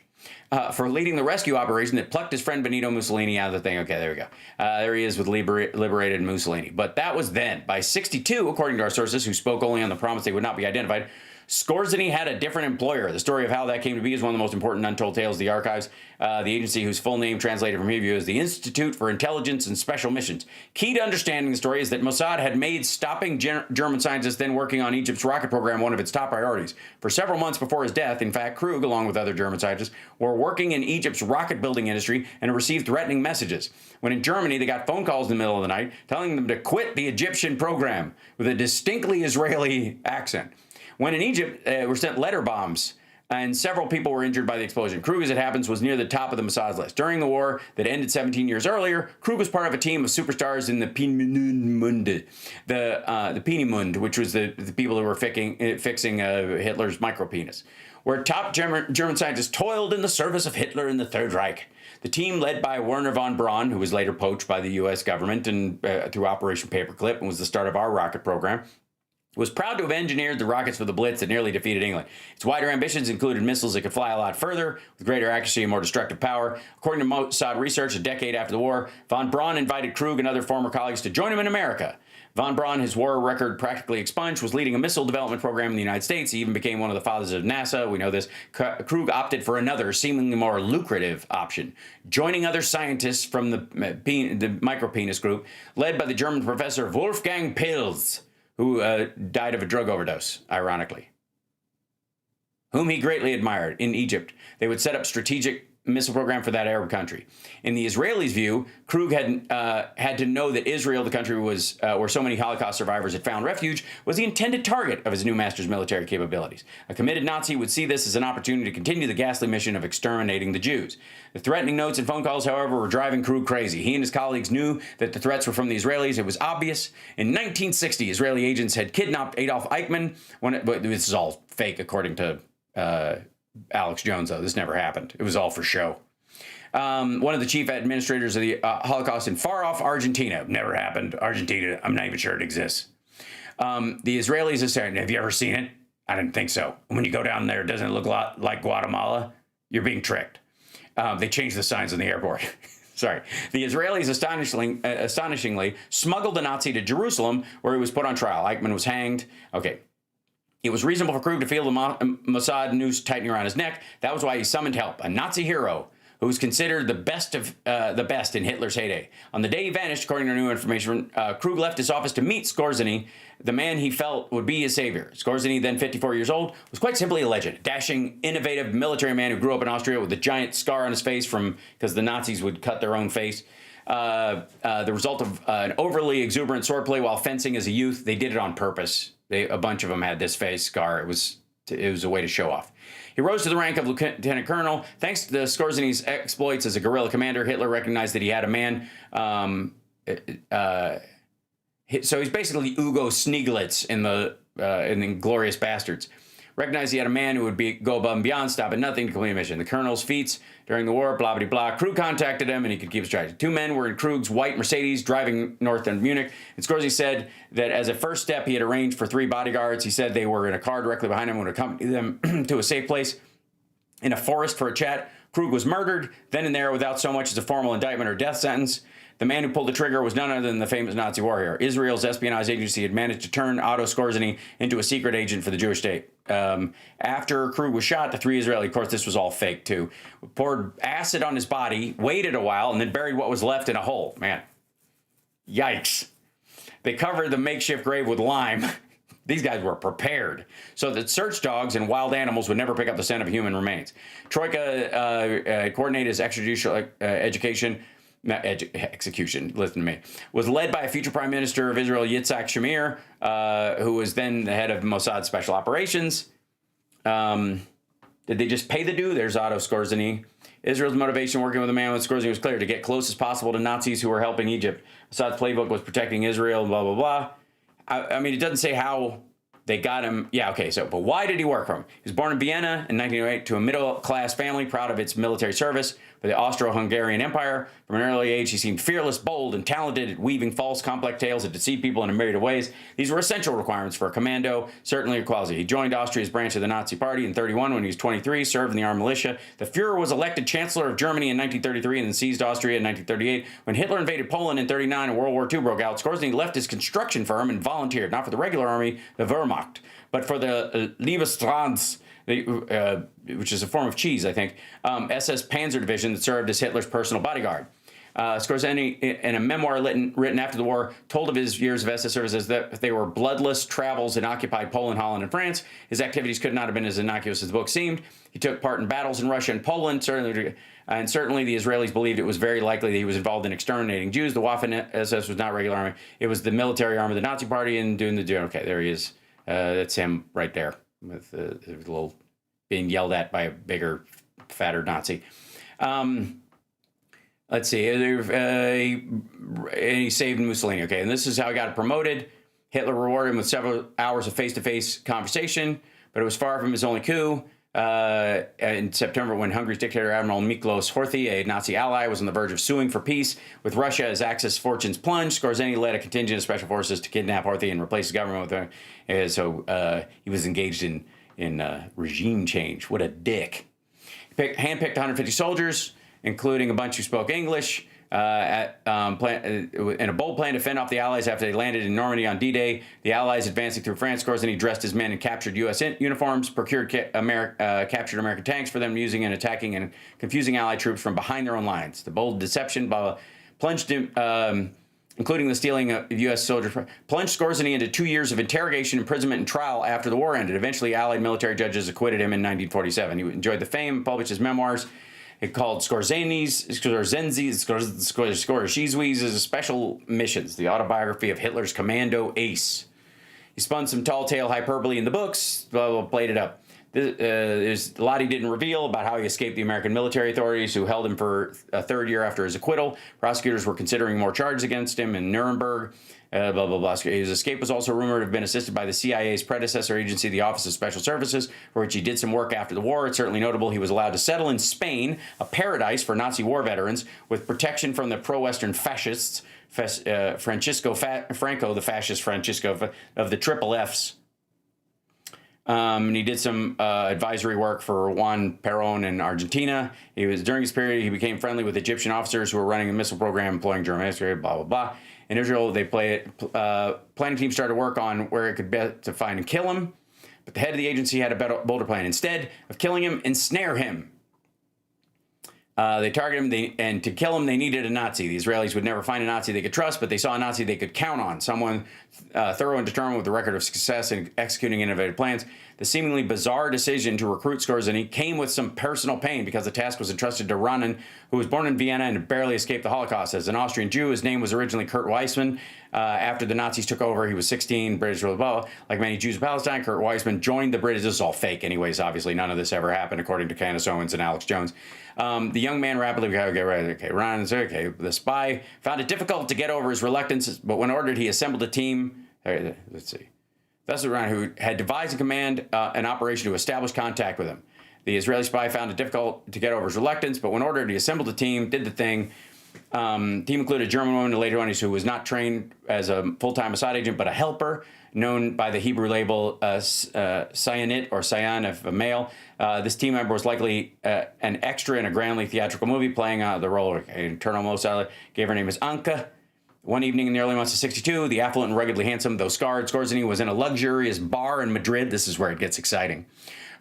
For leading the rescue operation that plucked his friend Benito Mussolini out of the thing. Okay, there we go. There he is with liberated Mussolini. But that was then. By 62, according to our sources, who spoke only on the promise they would not be identified, Skorzeny had a different employer. The story of how that came to be is one of the most important untold tales of the archives. The agency, whose full name translated from Hebrew is the Institute for Intelligence and Special Missions. Key to understanding the story is that Mossad had made stopping German scientists then working on Egypt's rocket program one of its top priorities. For several months before his death, in fact, Krug, along with other German scientists, were working in Egypt's rocket building industry and received threatening messages. When in Germany, they got phone calls in the middle of the night telling them to quit the Egyptian program with a distinctly Israeli accent. When in Egypt, were sent letter bombs, and several people were injured by the explosion. Krug, as it happens, was near the top of the Mossad's list. During the war that ended 17 years earlier, Krug was part of a team of superstars in the Peenemund, which was the people who were fixing Hitler's micropenis, where top German scientists toiled in the service of Hitler in the Third Reich. The team, led by Werner von Braun, who was later poached by the U.S. government and through Operation Paperclip and was the start of our rocket program, was proud to have engineered the rockets for the Blitz that nearly defeated England. Its wider ambitions included missiles that could fly a lot further, with greater accuracy and more destructive power. According to Mossad research, a decade after the war, von Braun invited Krug and other former colleagues to join him in America. Von Braun, his war record practically expunged, was leading a missile development program in the United States. He even became one of the fathers of NASA. We know this. Krug opted for another, seemingly more lucrative option, joining other scientists from the micropenis group, led by the German professor Wolfgang Pils, who died of a drug overdose, ironically, whom he greatly admired. In Egypt, they would set up strategic missile program for that Arab country. In the Israelis' view, Krug had to know that Israel, the country was where so many Holocaust survivors had found refuge, was the intended target of his new master's military capabilities. A committed Nazi would see this as an opportunity to continue the ghastly mission of exterminating the Jews. The threatening notes and phone calls, however, were driving Krug crazy. He and his colleagues knew that the threats were from the Israelis. It was obvious. In 1960, Israeli agents had kidnapped Adolf Eichmann. But this is all fake, according to Alex Jones, though. This never happened. It was all for show. One of the chief administrators of the Holocaust in far-off Argentina. Never happened. Argentina, I'm not even sure it exists. The Israelis are saying, have you ever seen it? I didn't think so. When you go down there, doesn't it look a lot like Guatemala? You're being tricked. They changed the signs in the airport. Sorry. The Israelis astonishingly smuggled the Nazi to Jerusalem, where he was put on trial. Eichmann was hanged. Okay. It was reasonable for Krug to feel the Mossad noose tightening around his neck. That was why he summoned help, a Nazi hero who was considered the best of the best in Hitler's heyday. On the day he vanished, according to new information, Krug left his office to meet Skorzeny, the man he felt would be his savior. Skorzeny, then 54 years old, was quite simply a legend. A dashing, innovative military man who grew up in Austria with a giant scar on his face because the Nazis would cut their own face. The result of an overly exuberant swordplay while fencing as a youth. They did it on purpose. A bunch of them had this face scar. It was a way to show off. He rose to the rank of lieutenant colonel. Thanks to Skorzeny's exploits as a guerrilla commander, Hitler recognized that he had a man. So he's basically Ugo Snieglitz in the Inglourious Bastards. Recognized he had a man who would go above and beyond, stop at nothing to complete a mission. The colonel's feats during the war, blah, blah, blah. Krug contacted him, and he could keep his track. Two men were in Krug's white Mercedes driving north of Munich. And Skorzeny said that as a first step, he had arranged for 3 bodyguards. He said they were in a car directly behind him and would accompany them to a safe place in a forest for a chat. Krug was murdered then and there without so much as a formal indictment or death sentence. The man who pulled the trigger was none other than the famous Nazi war hero. Israel's espionage agency had managed to turn Otto Skorzeny into a secret agent for the Jewish state. After Krug was shot, the 3 Israeli, of course, this was all fake too, poured acid on his body, waited a while, and then buried what was left in a hole. Man, yikes. They covered the makeshift grave with lime. These guys were prepared so that search dogs and wild animals would never pick up the scent of human remains. Troika coordinated his extrajudicial execution, listen to me, was led by a future prime minister of Israel, Yitzhak Shamir, who was then the head of Mossad Special Operations. Did they just pay the due? There's Otto Skorzeny. Israel's motivation working with a man with Skorzeny was clear: to get close as possible to Nazis who were helping Egypt. Mossad's playbook was protecting Israel, blah, blah, blah. I mean, it doesn't say how they got him. Yeah, okay, but why did he work for him? He was born in Vienna in 1908 to a middle-class family proud of its military service for the Austro-Hungarian Empire. From an early age, he seemed fearless, bold, and talented at weaving false, complex tales that deceived people in a myriad of ways. These were essential requirements for a commando, certainly a quasi. He joined Austria's branch of the Nazi Party in 1931 when he was 23, served in the armed militia. The Fuhrer was elected Chancellor of Germany in 1933 and then seized Austria in 1938. When Hitler invaded Poland in 1939 and World War II broke out, Skorzeny left his construction firm and volunteered, not for the regular army, the Wehrmacht, but for the Liebestrands, which is a form of cheese, I think, SS Panzer Division that served as Hitler's personal bodyguard. Skorzeny, in a memoir written after the war, told of his years of SS service as that they were bloodless travels in occupied Poland, Holland, and France. His activities could not have been as innocuous as the book seemed. He took part in battles in Russia and Poland, certainly the Israelis believed it was very likely that he was involved in exterminating Jews. The Waffen-SS was not regular army. It was the military arm of the Nazi Party and doing the... Okay, there he is. That's him right there, with a little being yelled at by a bigger, fatter Nazi. Let's see. And he saved Mussolini. Okay, and this is how he got promoted. Hitler rewarded him with several hours of face-to-face conversation, but it was far from his only coup. in September when Hungary's dictator Admiral Miklos Horthy, a Nazi ally, was on the verge of suing for peace with Russia as Axis fortunes plunged. Skorzeny led a contingent of special forces to kidnap Horthy and replace the government with her. So he was engaged in regime change. What a dick. He handpicked 150 soldiers, including a bunch who spoke English, in a bold plan to fend off the Allies after they landed in Normandy on D-Day. The Allies advancing through France, Skorzeny dressed his men in captured U.S. uniforms, procured captured American tanks for them, using and attacking and confusing Allied troops from behind their own lines. The bold deception plunged him, including the stealing of U.S. soldiers, plunged Skorzeny into 2 years of interrogation, imprisonment, and trial after the war ended. Eventually, Allied military judges acquitted him in 1947. He enjoyed the fame and published his memoirs. It called Skorzeny's Special Missions, the autobiography of Hitler's commando ace. He spun some tall tale hyperbole in the books, played it up. There's a lot he didn't reveal about how he escaped the American military authorities, who held him for a third year after his acquittal. Prosecutors were considering more charges against him in Nuremberg. Blah, blah, blah. His escape was also rumored to have been assisted by the CIA's predecessor agency, the Office of Special Services, for which he did some work after the war. It's certainly notable he was allowed to settle in Spain, a paradise for Nazi war veterans, with protection from the pro-Western fascists, Francisco Franco, the fascist Francisco of the Triple Fs. And he did some advisory work for Juan Perón in Argentina. During his period, he became friendly with Egyptian officers who were running a missile program employing German military, blah, blah, blah. In Israel, planning team started work on where it could be to find and kill him. But the head of the agency had a bolder plan. Instead of killing him, ensnare him. They targeted him, and to kill him, they needed a Nazi. The Israelis would never find a Nazi they could trust, but they saw a Nazi they could count on, someone thorough and determined with a record of success in executing innovative plans. The seemingly bizarre decision to recruit Skorzeny came with some personal pain because the task was entrusted to Ronan, who was born in Vienna and barely escaped the Holocaust. As an Austrian Jew, his name was originally Kurt Weissman. After the Nazis took over, he was 16, British, blah, blah, blah. Like many Jews of Palestine, Kurt Weissman joined the British. This is all fake anyways, obviously. None of this ever happened, according to Candace Owens and Alex Jones. The young man rapidly, the spy found it difficult to get over his reluctance, but when ordered, he assembled a team. Let's see. Thus, Ron, who had devised and command an operation to establish contact with him. The Israeli spy found it difficult to get over his reluctance, but when ordered, he assembled a team, did the thing. Team included a German woman in the late 20s who was not trained as a full-time Mossad agent, but a helper, known by the Hebrew label Sayanit or Sayan if a male. This team member was likely an extra in a grandly theatrical movie, playing the role of an internal Mossad. Gave her name as Anka. One evening in the early months of '62, the affluent and ruggedly handsome, though scarred, Skorzeny was in a luxurious bar in Madrid. This is where it gets exciting.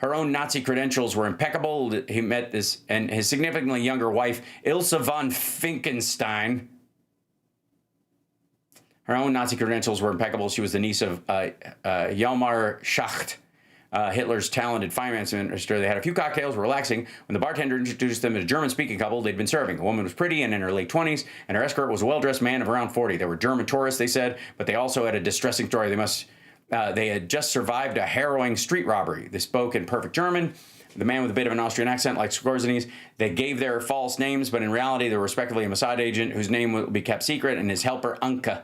Her own Nazi credentials were impeccable. He met this and his significantly younger wife, Ilse von Finkenstein. Her own Nazi credentials were impeccable. She was the niece of Hjalmar Schacht, Hitler's talented finance minister. They had a few cocktails, were relaxing, when the bartender introduced them to a German-speaking couple they'd been serving. The woman was pretty and in her late 20s, and her escort was a well-dressed man of around 40. They were German tourists, they said, but they also had a distressing story. They had just survived a harrowing street robbery. They spoke in perfect German. The man with a bit of an Austrian accent, like Skorzeny's, they gave their false names, but in reality, they were respectively a Mossad agent whose name would be kept secret, and his helper, Anka.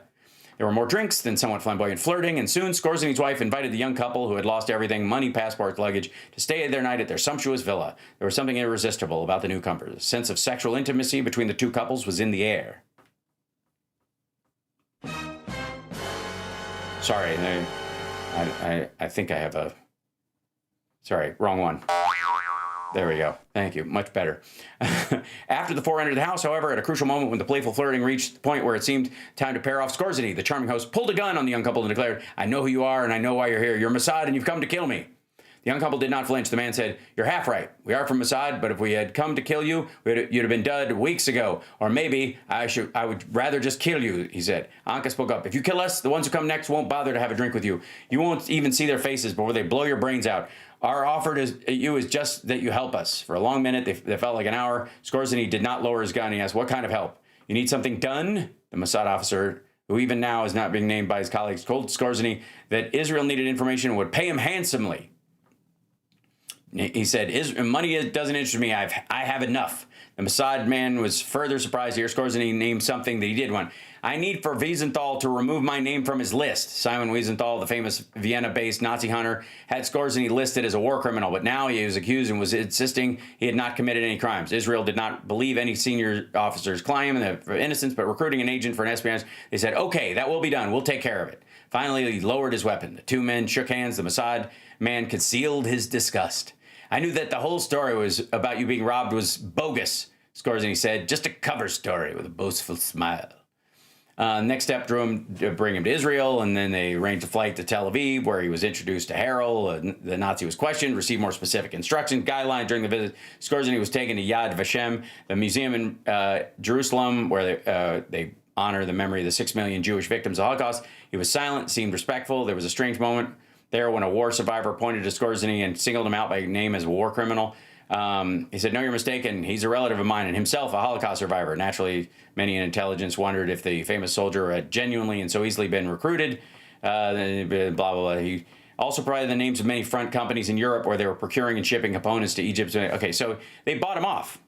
There were more drinks than somewhat flamboyant flirting, and soon Skorzeny's wife invited the young couple, who had lost everything, money, passports, luggage, to stay their night at their sumptuous villa. There was something irresistible about the newcomers. A sense of sexual intimacy between the two couples was in the air. Sorry, I think I have a... Sorry, wrong one. There we go. Thank you. Much better. After the four entered the house, however, at a crucial moment when the playful flirting reached the point where it seemed time to pair off, Skorzeny, the charming host, pulled a gun on the young couple and declared, "I know who you are and I know why you're here. You're Mossad and you've come to kill me." The young couple did not flinch. The man said, "You're half right. We are from Mossad, but if we had come to kill you, you'd have been dead weeks ago. Or maybe I would rather just kill you," he said. Anka spoke up. "If you kill us, the ones who come next won't bother to have a drink with you. You won't even see their faces before they blow your brains out. Our offer to you is just that you help us." For a long minute, they felt like an hour. Skorzeny did not lower his gun. He asked, "What kind of help? You need something done?" The Mossad officer, who even now is not being named by his colleagues, told Skorzeny that Israel needed information and would pay him handsomely. He said, "Money doesn't interest me. I have enough. The Mossad man was further surprised to hear Skorzeny name something that he did want. I need for Wiesenthal to remove my name from his list. Simon Wiesenthal, the famous Vienna-based Nazi hunter, had Skorzeny listed as a war criminal, but now he was accused and was insisting he had not committed any crimes. Israel did not believe any senior officer's claim of innocence, but recruiting an agent for an espionage, they said, okay, that will be done. We'll take care of it. Finally, he lowered his weapon. The two men shook hands. The Mossad man concealed his disgust. I knew that the whole story was about you being robbed was bogus, Skorzeny said. Just a cover story with a boastful smile. Next step drew him to bring him to Israel, and then they arranged a flight to Tel Aviv, where he was introduced to Harel. The Nazi was questioned, received more specific instructions, guidelines during the visit. Skorzeny was taken to Yad Vashem, the museum in Jerusalem, where they honor the memory of the 6 million Jewish victims of the Holocaust. He was silent, seemed respectful. There was a strange moment there when a war survivor pointed to Skorzeny and singled him out by name as a war criminal. He said, no, you're mistaken. He's a relative of mine and himself a Holocaust survivor. Naturally, many in intelligence wondered if the famous soldier had genuinely and so easily been recruited. Blah, blah, blah. He also provided the names of many front companies in Europe where they were procuring and shipping components to Egypt. Okay, so they bought him off.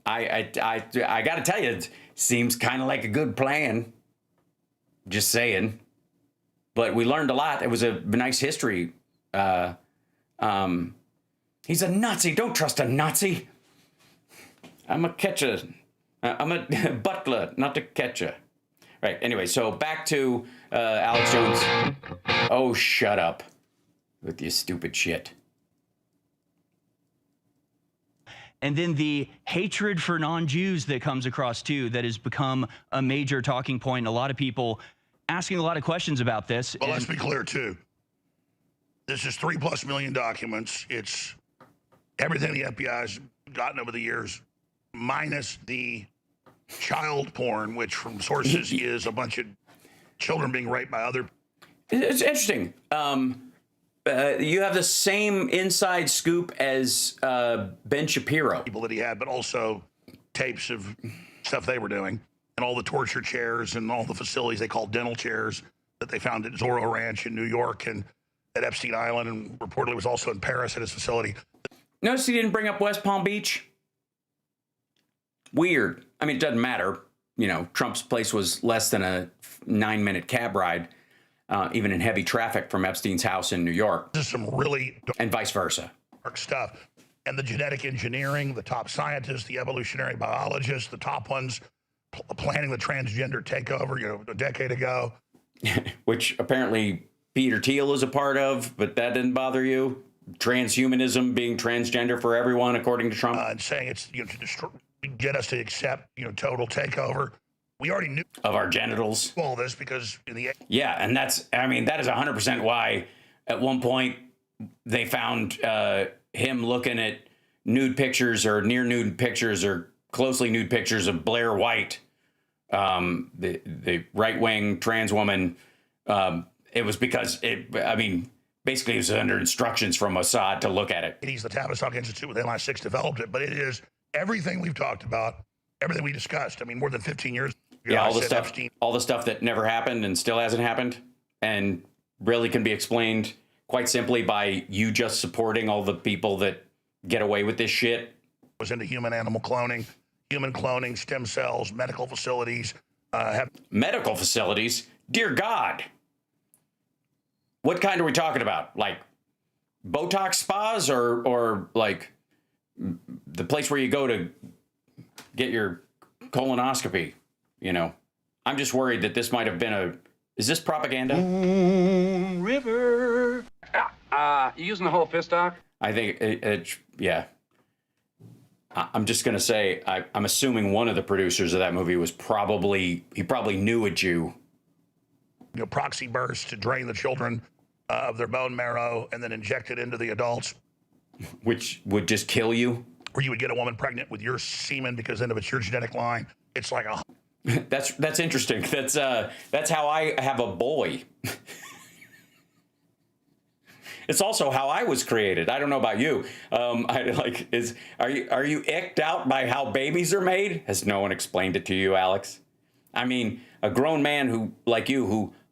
I got to tell you, it seems kind of like a good plan. Just saying. But we learned a lot. It was a nice history. He's a Nazi. Don't trust a Nazi. I'm a catcher. I'm a butler, not a catcher. Right. Anyway, so back to Alex Jones. Oh, shut up with your stupid shit. And then the hatred for non-Jews that comes across, too, that has become a major talking point. And a lot of people asking a lot of questions about this. Well, let's be clear, too. This is 3+ million documents. It's everything the FBI's gotten over the years, minus the child porn, which from sources is a bunch of children being raped by other. It's interesting. You have the same inside scoop as Ben Shapiro. People that he had, but also tapes of stuff they were doing, and all the torture chairs and all the facilities they call dental chairs that they found at Zorro Ranch in New York and at Epstein Island, and reportedly was also in Paris at his facility. Notice he didn't bring up West Palm Beach. Weird. I mean, it doesn't matter. You know, Trump's place was less than a 9-minute cab ride, even in heavy traffic from Epstein's house in New York. This is some really and vice versa. Dark stuff. And the genetic engineering, the top scientists, the evolutionary biologists, the top ones planning the transgender takeover, you know, a decade ago. Which apparently Peter Thiel is a part of, but that didn't bother you? Transhumanism being transgender for everyone, according to Trump? And saying it's, you know, to get us to accept, you know, total takeover. We already knew of our genitals. All this because in the yeah, and that's, I mean, that is 100% why at one point they found him looking at nude pictures or near nude pictures or closely nude pictures of Blair White, the right wing trans woman. It was because I mean, basically it was under instructions from Mossad to look at it. He's the Tavistock Institute with MI6 developed it, but it is everything we've talked about, everything we discussed. I mean, more than 15 years. Yeah, all the stuff that never happened and still hasn't happened, and really can be explained quite simply by you just supporting all the people that get away with this shit. Was into human cloning, stem cells, medical facilities. Medical facilities? Dear God. What kind are we talking about? Like Botox spas or like the place where you go to get your colonoscopy? You know, I'm just worried that this might have been is this propaganda? River. You using the whole fist, Doc? I think yeah. I'm just going to say, I'm assuming one of the producers of that movie was probably knew a Jew. You know, proxy bursts to drain the children of their bone marrow and then inject it into the adults. Which would just kill you? Or you would get a woman pregnant with your semen because then if it's your genetic line, it's like a... That's interesting. That's how I have a boy. It's also how I was created. I don't know about you. Are you icked out by how babies are made? Has no one explained it to you, Alex? I mean, a grown man who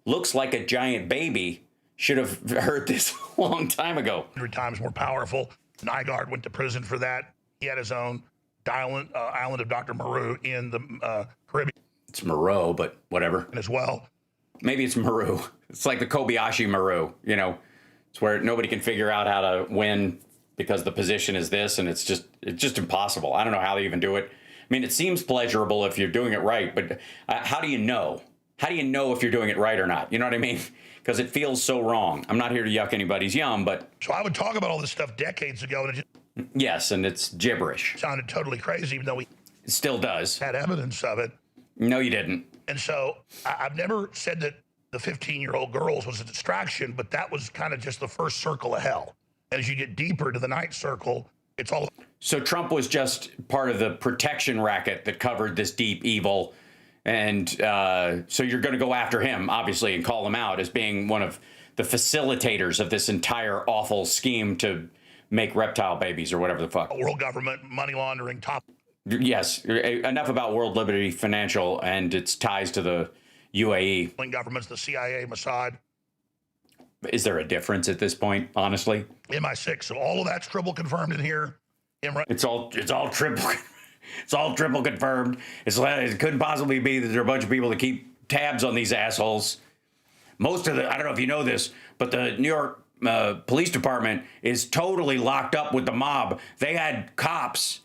looks like a giant baby should have heard this a long time ago. 100 times more powerful. Nygaard went to prison for that. He had his own island of Dr. Moreau in the Caribbean. It's Moreau, but whatever. As well. Maybe it's Maru. It's like the Kobayashi Maru, you know. It's where nobody can figure out how to win because the position is this, and it's just impossible. I don't know how they even do it. I mean, it seems pleasurable if you're doing it right, but how do you know? How do you know if you're doing it right or not? You know what I mean? Because it feels so wrong. I'm not here to yuck anybody's yum, but... So I would talk about all this stuff decades ago, and it just... Yes, and it's gibberish. Sounded totally crazy, even though we... It still does. Had evidence of it. No, you didn't. And so I've never said that the 15-year-old girls was a distraction, but that was kind of just the first circle of hell. As you get deeper to the ninth circle, it's all... So Trump was just part of the protection racket that covered this deep evil. And so you're going to go after him, obviously, and call him out as being one of the facilitators of this entire awful scheme to make reptile babies or whatever the fuck. World government, money laundering, top... Yes. Enough about World Liberty Financial and its ties to the UAE. Governments, the CIA, Mossad. Is there a difference at this point, honestly? MI6. So all of that's triple confirmed in here. It's all triple. It's all triple confirmed. It couldn't possibly be that there are a bunch of people that keep tabs on these assholes. Most of the, I don't know if you know this, but the New York Police Department is totally locked up with the mob. They had cops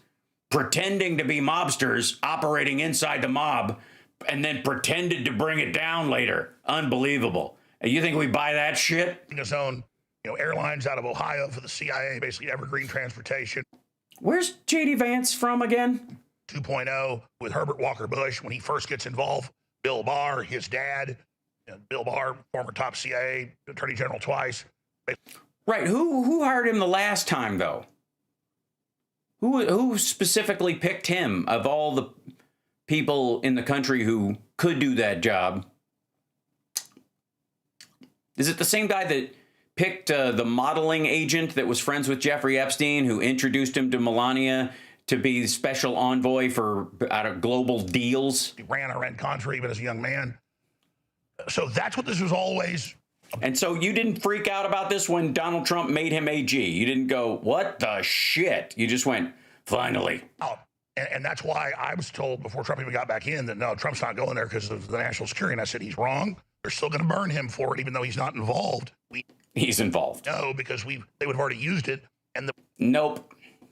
pretending to be mobsters operating inside the mob and then pretended to bring it down later. Unbelievable. You think we buy that shit? His own, airlines out of Ohio for the CIA, basically evergreen transportation. Where's J.D. Vance from again? 2.0 with Herbert Walker Bush when he first gets involved. Bill Barr, his dad. Bill Barr, former top CIA attorney general twice. Right. Who hired him the last time, though? Who specifically picked him of all the people in the country who could do that job? Is it the same guy that picked the modeling agent that was friends with Jeffrey Epstein, who introduced him to Melania to be special envoy for global deals? He ran Iran-Contra even as a young man. So that's what this was always. And so you didn't freak out about this when Donald Trump made him AG. You didn't go, what the shit? You just went, finally. Oh, and that's why I was told before Trump even got back in that, no, Trump's not going there because of the national security. And I said, he's wrong. They're still going to burn him for it, even though he's not involved. He's involved. No, because they would have already used it. And the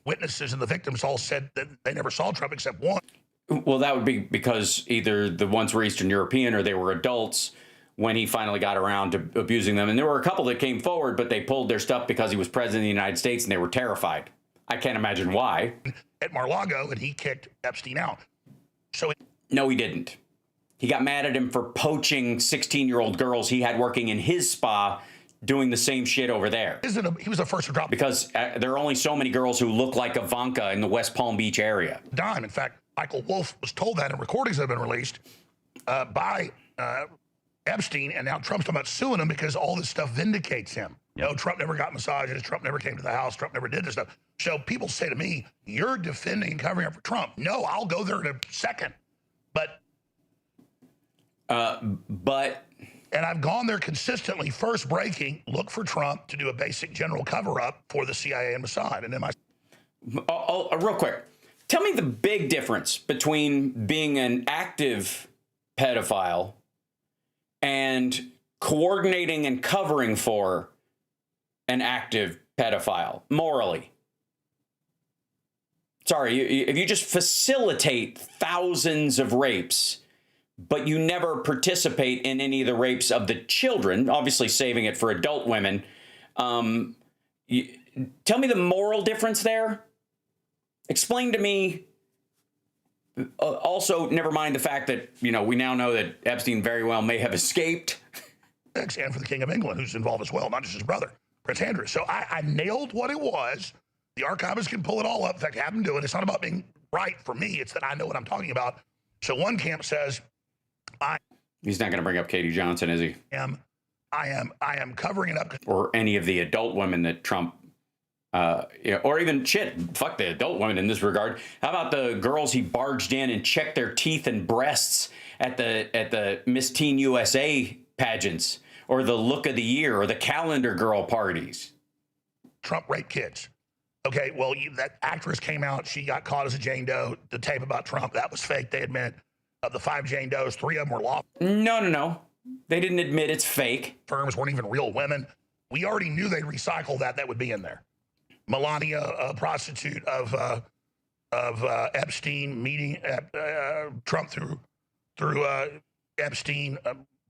witnesses and the victims all said that they never saw Trump except one. Well, that would be because either the ones were Eastern European or they were adults when he finally got around to abusing them. And there were a couple that came forward, but they pulled their stuff because he was president of the United States and they were terrified. I can't imagine why. At Mar-a-Lago, and he kicked Epstein out. No, he didn't. He got mad at him for poaching 16-year-old girls he had working in his spa doing the same shit over there. He was the first to drop. Because there are only so many girls who look like Ivanka in the West Palm Beach area. Dime. In fact, Michael Wolff was told that in recordings that have been released by Epstein, and now Trump's talking about suing him because all this stuff vindicates him. No, Trump never got massages. Trump never came to the house. Trump never did this stuff. So people say to me, you're defending and covering up for Trump. No, I'll go there in a second. And I've gone there consistently. First breaking, look for Trump to do a basic general cover-up for the CIA and Mossad. And then real quick, tell me the big difference between being an active pedophile and coordinating and covering for an active pedophile, morally. Sorry, if you just facilitate thousands of rapes, but you never participate in any of the rapes of the children, obviously saving it for adult women. Tell me the moral difference there. Explain to me. Also, never mind the fact that, we now know that Epstein very well may have escaped. And for the King of England, who's involved as well, not just his brother, Prince Andrew. So I nailed what it was. The archivists can pull it all up. In fact, have them do it. It's not about being right for me. It's that I know what I'm talking about. So one camp says, he's not going to bring up Katie Johnson, is he? I am covering it up. Or any of the adult women that Trump, or even fuck the adult women in this regard. How about the girls he barged in and checked their teeth and breasts at the Miss Teen USA pageants, or the Look of the Year, or the Calendar Girl parties? Trump raped kids. Okay, well, that actress came out. She got caught as a Jane Doe. The tape about Trump, that was fake. They admit of the 5 Jane Does, 3 of them were law. No. They didn't admit it's fake. Firms weren't even real women. We already knew they'd recycle that. That would be in there. Melania, a prostitute of Epstein, meeting Trump through Epstein,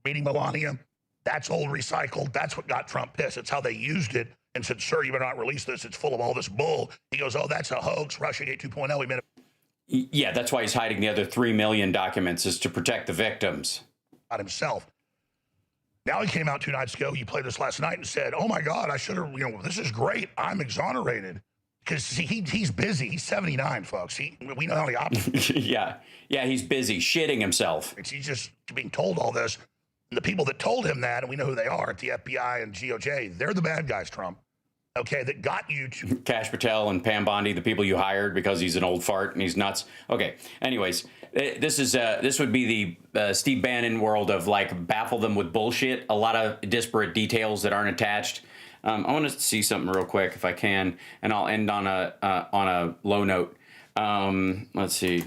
meeting Melania. That's old recycled. That's what got Trump pissed. It's how they used it and said, sir, you better not release this. It's full of all this bull. He goes, oh, that's a hoax. Russiagate 2.0. We made it. Yeah, that's why he's hiding the other 3 million documents, is to protect the victims. Not himself. Now he came out 2 nights ago. You played this last night and said, oh, my God, I should have, this is great. I'm exonerated. Because he's busy. He's 79, folks. We know how he operates. Yeah, he's busy shitting himself. He's just being told all this. And the people that told him that, and we know who they are at the FBI and GOJ, they're the bad guys, Trump. Okay, that got you to... Kash Patel and Pam Bondi, the people you hired because he's an old fart and he's nuts. Okay, anyways, this would be the Steve Bannon world of, like, baffle them with bullshit. A lot of disparate details that aren't attached. I want to see something real quick if I can, and I'll end on a low note. Let's see.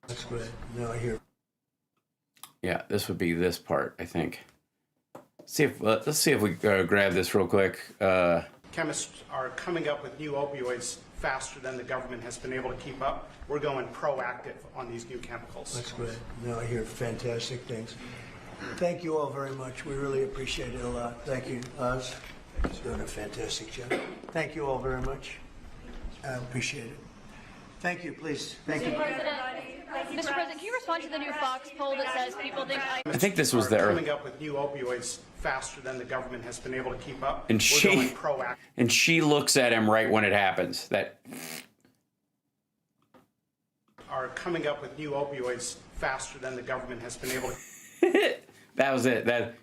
That's great. Now I hear. Yeah, this would be this part, I think. Let's see if we grab this real quick. Chemists are coming up with new opioids faster than the government has been able to keep up. We're going proactive on these new chemicals. That's great. Now I hear fantastic things. Thank you all very much. We really appreciate it a lot. Thank you, Oz. He's doing a fantastic job. Thank you all very much. I appreciate it. Thank you, please. Thank you. Mr. President, can you respond to the new Fox poll that says people think I think this was there. Coming up with new opioids faster than the government has been able to keep up. And We're going proactive. And she looks at him right when it happens. That are coming up with new opioids faster than the government has been able to. That was it. That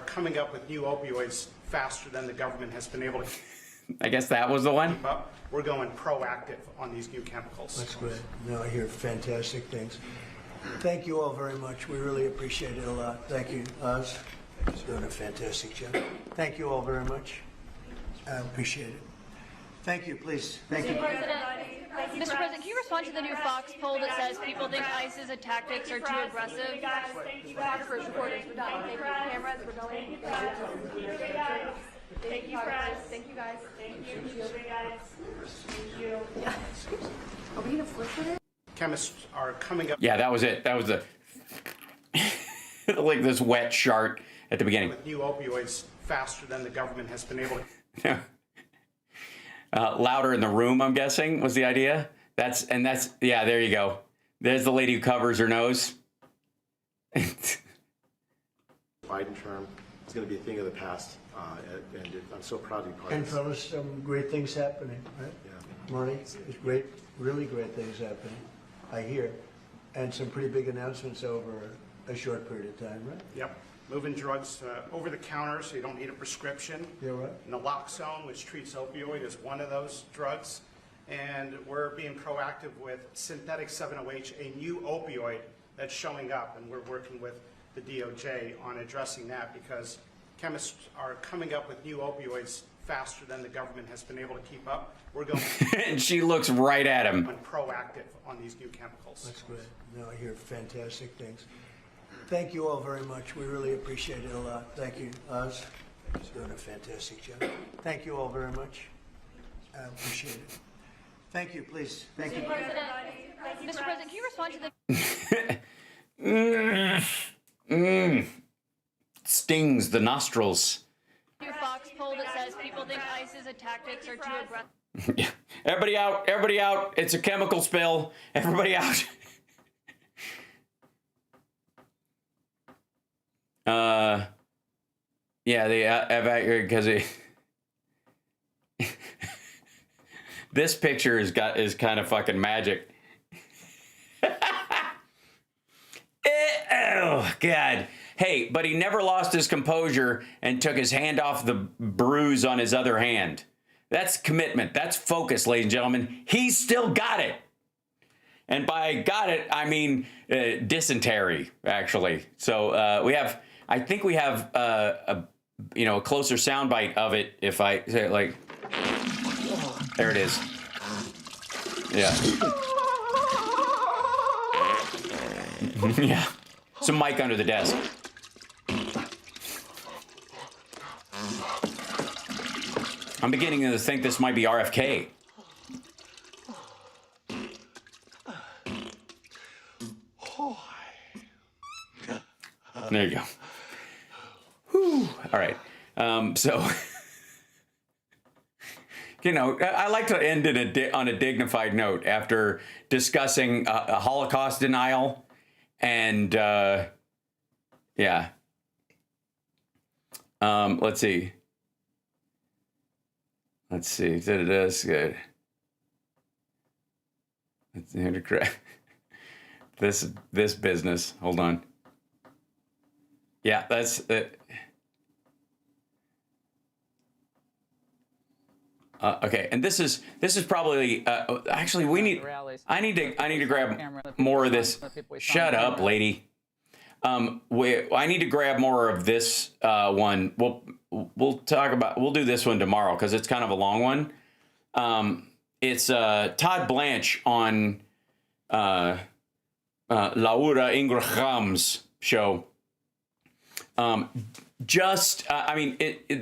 coming up with new opioids faster than the government has been able to. I guess that was the one. We're going proactive on these new chemicals. That's great. Now I hear fantastic things. Thank you all very much. We really appreciate it a lot. Thank you, Oz. He's doing a fantastic job. Thank you all very much. I appreciate it. Thank you, please. Thank you. Mr. President, can you respond to the new Fox poll that says people think ICE's tactics are too aggressive? Photographers, reporters, we're done. Thank you. Cameras, we're going. Thank you, press. Thank you, guys. Thank you. Guys. Thank you. Are we gonna flip with it? Chemists are coming up. Yeah, that was it. That was the like this wet shark at the beginning. With new opioids faster than the government has been able to. Louder in the room, I'm guessing, was the idea. That's yeah. There you go. There's the lady who covers her nose. Biden term is going to be a thing of the past, and I'm so proud to be part And of this. fellas, some great things happening, right? Yeah. Marty, there's great, really great things happening, I hear. And some pretty big announcements over a short period of time, right? Yep. Moving drugs over the counter so you don't need a prescription. Yeah, right. Naloxone, which treats opioid, is one of those drugs. And we're being proactive with synthetic 7-OH, a new opioid that's showing up. And we're working with the DOJ on addressing that because chemists are coming up with new opioids faster than the government has been able to keep up. We're going and she looks right at him. Proactive on these new chemicals. That's great. Now I hear fantastic things. Thank you all very much. We really appreciate it a lot. Thank you, Oz. He's doing a fantastic job. Thank you all very much. I appreciate it. Thank you, please. Thank you. Mr. President, can you respond to the stings the nostrils. New Fox poll that says people think ICE's tactics are too aggressive? Everybody out! Everybody out! It's a chemical spill. Everybody out! Yeah, they evacuated because this picture is kind of fucking magic. Oh God, Hey, but he never lost his composure and took his hand off the bruise on his other hand. That's commitment. That's focus, ladies and gentlemen. He's still got it. And by got it, I mean dysentery, actually. So I think we have a closer soundbite of it. If I say it like, there it is. Yeah. Yeah. Some mic under the desk. I'm beginning to think this might be RFK. There you go. Whew. All right. So, I like to end on a dignified note after discussing a Holocaust denial and, yeah. Let's see. That's good. This business. Hold on. Yeah, that's it. Okay, and this is probably actually I need to grab more of this. Shut up, lady. I need to grab more of this one. We'll do this one tomorrow because it's kind of a long one. It's Todd Blanche on Laura Ingraham's show. There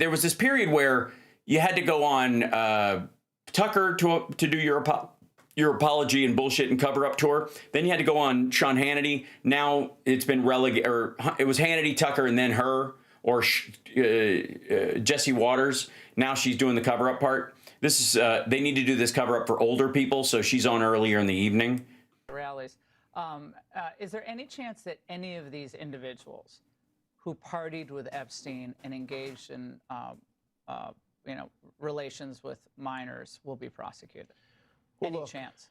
was this period where you had to go on Tucker to do your apology and bullshit and cover up tour. Then you had to go on Sean Hannity. Now it's been relegated, or it was Hannity, Tucker, and then her, or Jesse Waters. Now she's doing the cover up part. This is they need to do this cover up for older people, so she's on earlier in the evening. Rallies. Is there any chance that any of these individuals who partied with Epstein and engaged in relations with minors will be prosecuted? Well, Any look, chance?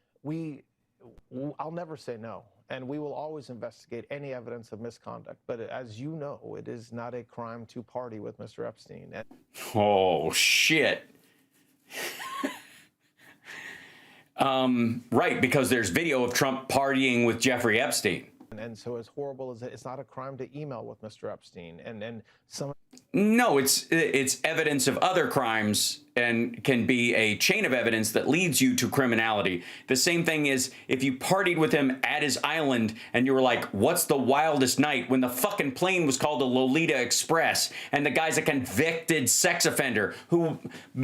I'll never say no, and we will always investigate any evidence of misconduct. But as you know, it is not a crime to party with Mr. Epstein. Oh, shit. Right, because there's video of Trump partying with Jeffrey Epstein. And so as horrible as it's not a crime to email with Mr. Epstein. And some... No, it's evidence of other crimes and can be a chain of evidence that leads you to criminality. The same thing is if you partied with him at his island and you were like, what's the wildest night, when the fucking plane was called the Lolita Express and the guy's a convicted sex offender who,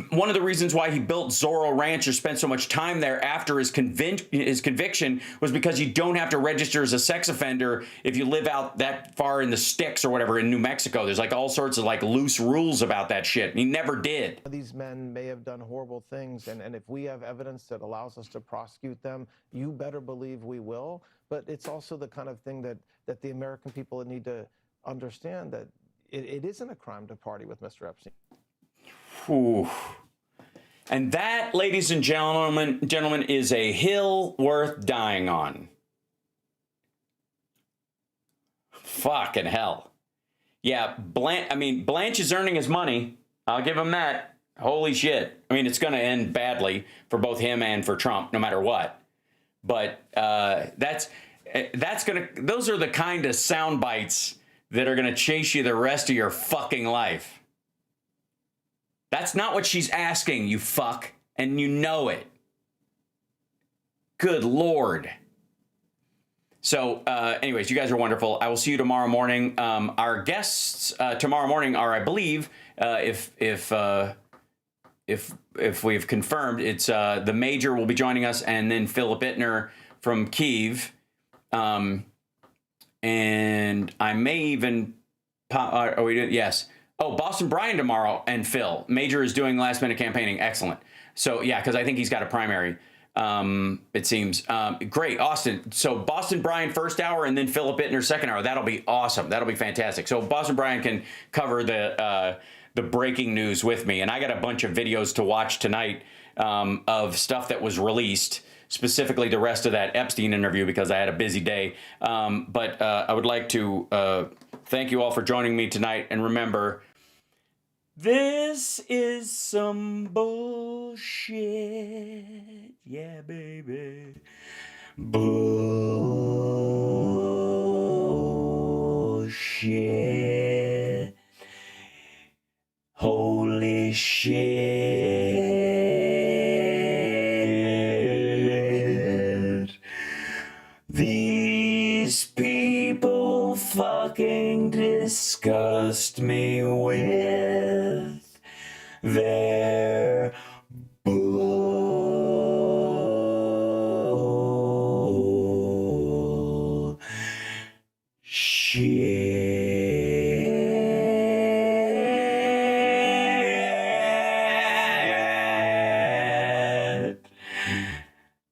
one of the reasons why he built Zorro Ranch or spent so much time there after his conviction was because you don't have to register as a sex offender if you live out that far in the sticks or whatever in New Mexico. There's like all sorts of like loose rules about that shit. And he never did. These men may have done horrible things, and if we have evidence that allows us to prosecute them, you better believe we will. But it's also the kind of thing that the American people need to understand, that it isn't a crime to party with Mr. Epstein. Whew. And that, ladies and gentlemen, is a hill worth dying on. Fucking hell. Yeah, Blanche is earning his money. I'll give him that. Holy shit. I mean, it's going to end badly for both him and for Trump, no matter what. But those are the kind of sound bites that are going to chase you the rest of your fucking life. That's not what she's asking, you fuck, and you know it. Good Lord. So, anyways, you guys are wonderful. I will see you tomorrow morning. Our guests tomorrow morning are, I believe, if we've confirmed, it's the Major will be joining us, and then Philip Ittner from Kyiv. And I may even yes. Oh, Boston Brian tomorrow and Phil. Major is doing last minute campaigning. Excellent. So yeah, because I think he's got a primary. It seems great. Austin. So Boston Brian first hour and then Philip Ittner second hour. That'll be awesome. That'll be fantastic. So Boston Brian can cover the breaking news with me, and I got a bunch of videos to watch tonight of stuff that was released specifically the rest of that Epstein interview because I had a busy day. But I would like to thank you all for joining me tonight. And remember, this is some bullshit. Yeah, baby. Bullshit. Holy shit. These people fucking disgust me with their bullshit.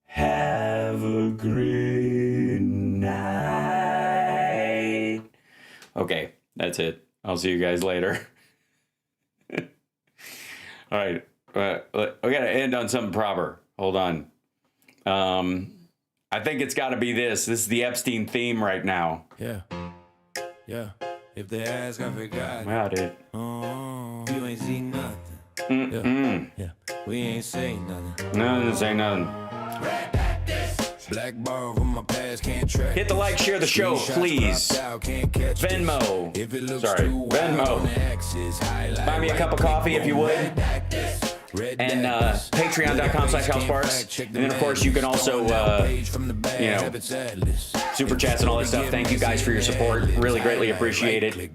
Have a great night. Okay, that's it. I'll see you guys later. All right, we gotta end on something proper. Hold on. I think it's got to be this. This is the Epstein theme right now. Yeah. If they ask, I forgot. Wow, dude. You ain't seen nothing. Yeah. We ain't saying nothing. No, didn't say nothing. Black bar from my past, can't track. Hit the like, share the show, please. Venmo. Sorry, Venmo. Buy me a cup of coffee if you would. And patreon.com/HalSparks. And then, of course, you can also, super chats and all that stuff. Thank you guys for your support. Really greatly appreciate it.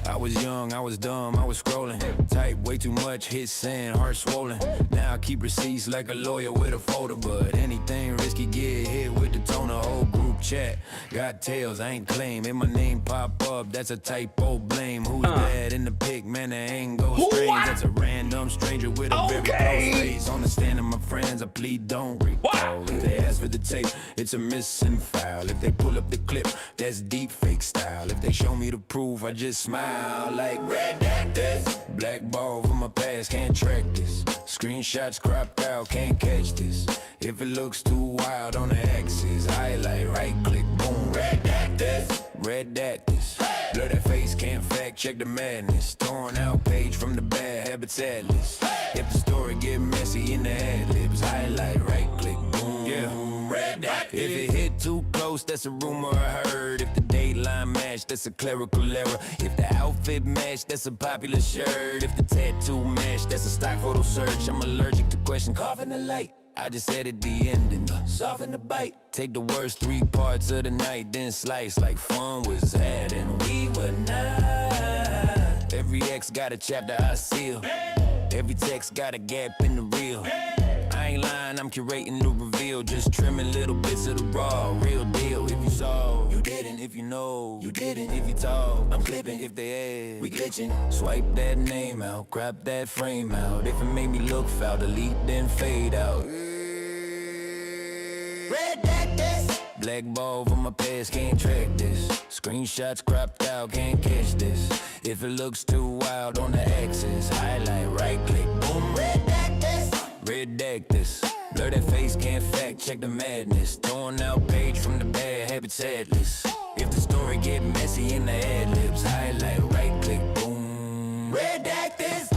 I was young, I was dumb, I was scrolling. Type way too much, hit send, heart swollen. Now I keep receipts like a lawyer with a folder. But anything risky, get hit with the toner. Whole group chat, got tails, I ain't claim. If my name pop up, that's a typo, blame. Who's that in the pic, man, that ain't go strange. That's a random stranger with a very close face. On the stand of my friends, I plead don't recall. If they ask for the tape, it's a missing file. If they pull up the clip, that's deep fake style. If they show me the proof, I just smile. Like red actors. Black ball from my past, can't track this. Screenshots cropped out, can't catch this. If it looks too wild on the axis, highlight, right click, boom. Red actors. Red actors. Blur that face, can't fact check the madness. Torn out page from the bad habits atlas. If the story get messy in the ad-libs, highlight, right click, boom. Yeah. Red actors. If it hit too close, that's a rumor I heard. If the dateline match, that's a clerical error. If the outfit match, that's a popular shirt. If the tattoo match, that's a stock photo search. I'm allergic to question, coughing the light. I just edit the ending, soften the bite. Take the worst 3 parts of the night, then slice like fun was had and we were not. Every X got a chapter I seal. Every text got a gap in the reel. I ain't lying, I'm curating the reveal. Just trimming little bits of the raw, real deal. If you saw, you didn't. If you know, you didn't. If you talk, I'm clipping. If they ask, we glitching. Swipe that name out, crop that frame out. If it made me look foul, delete then fade out. Red actors. Black ball from my past, can't track this. Screenshots cropped out, can't catch this. If it looks too wild on the axis, highlight, right click, boom. Red actors. Redact this. Blur that face, can't fact check the madness. Torn out page from the bad habits atlas. If the story get messy in the ad-libs, highlight, right click, boom. Redact this.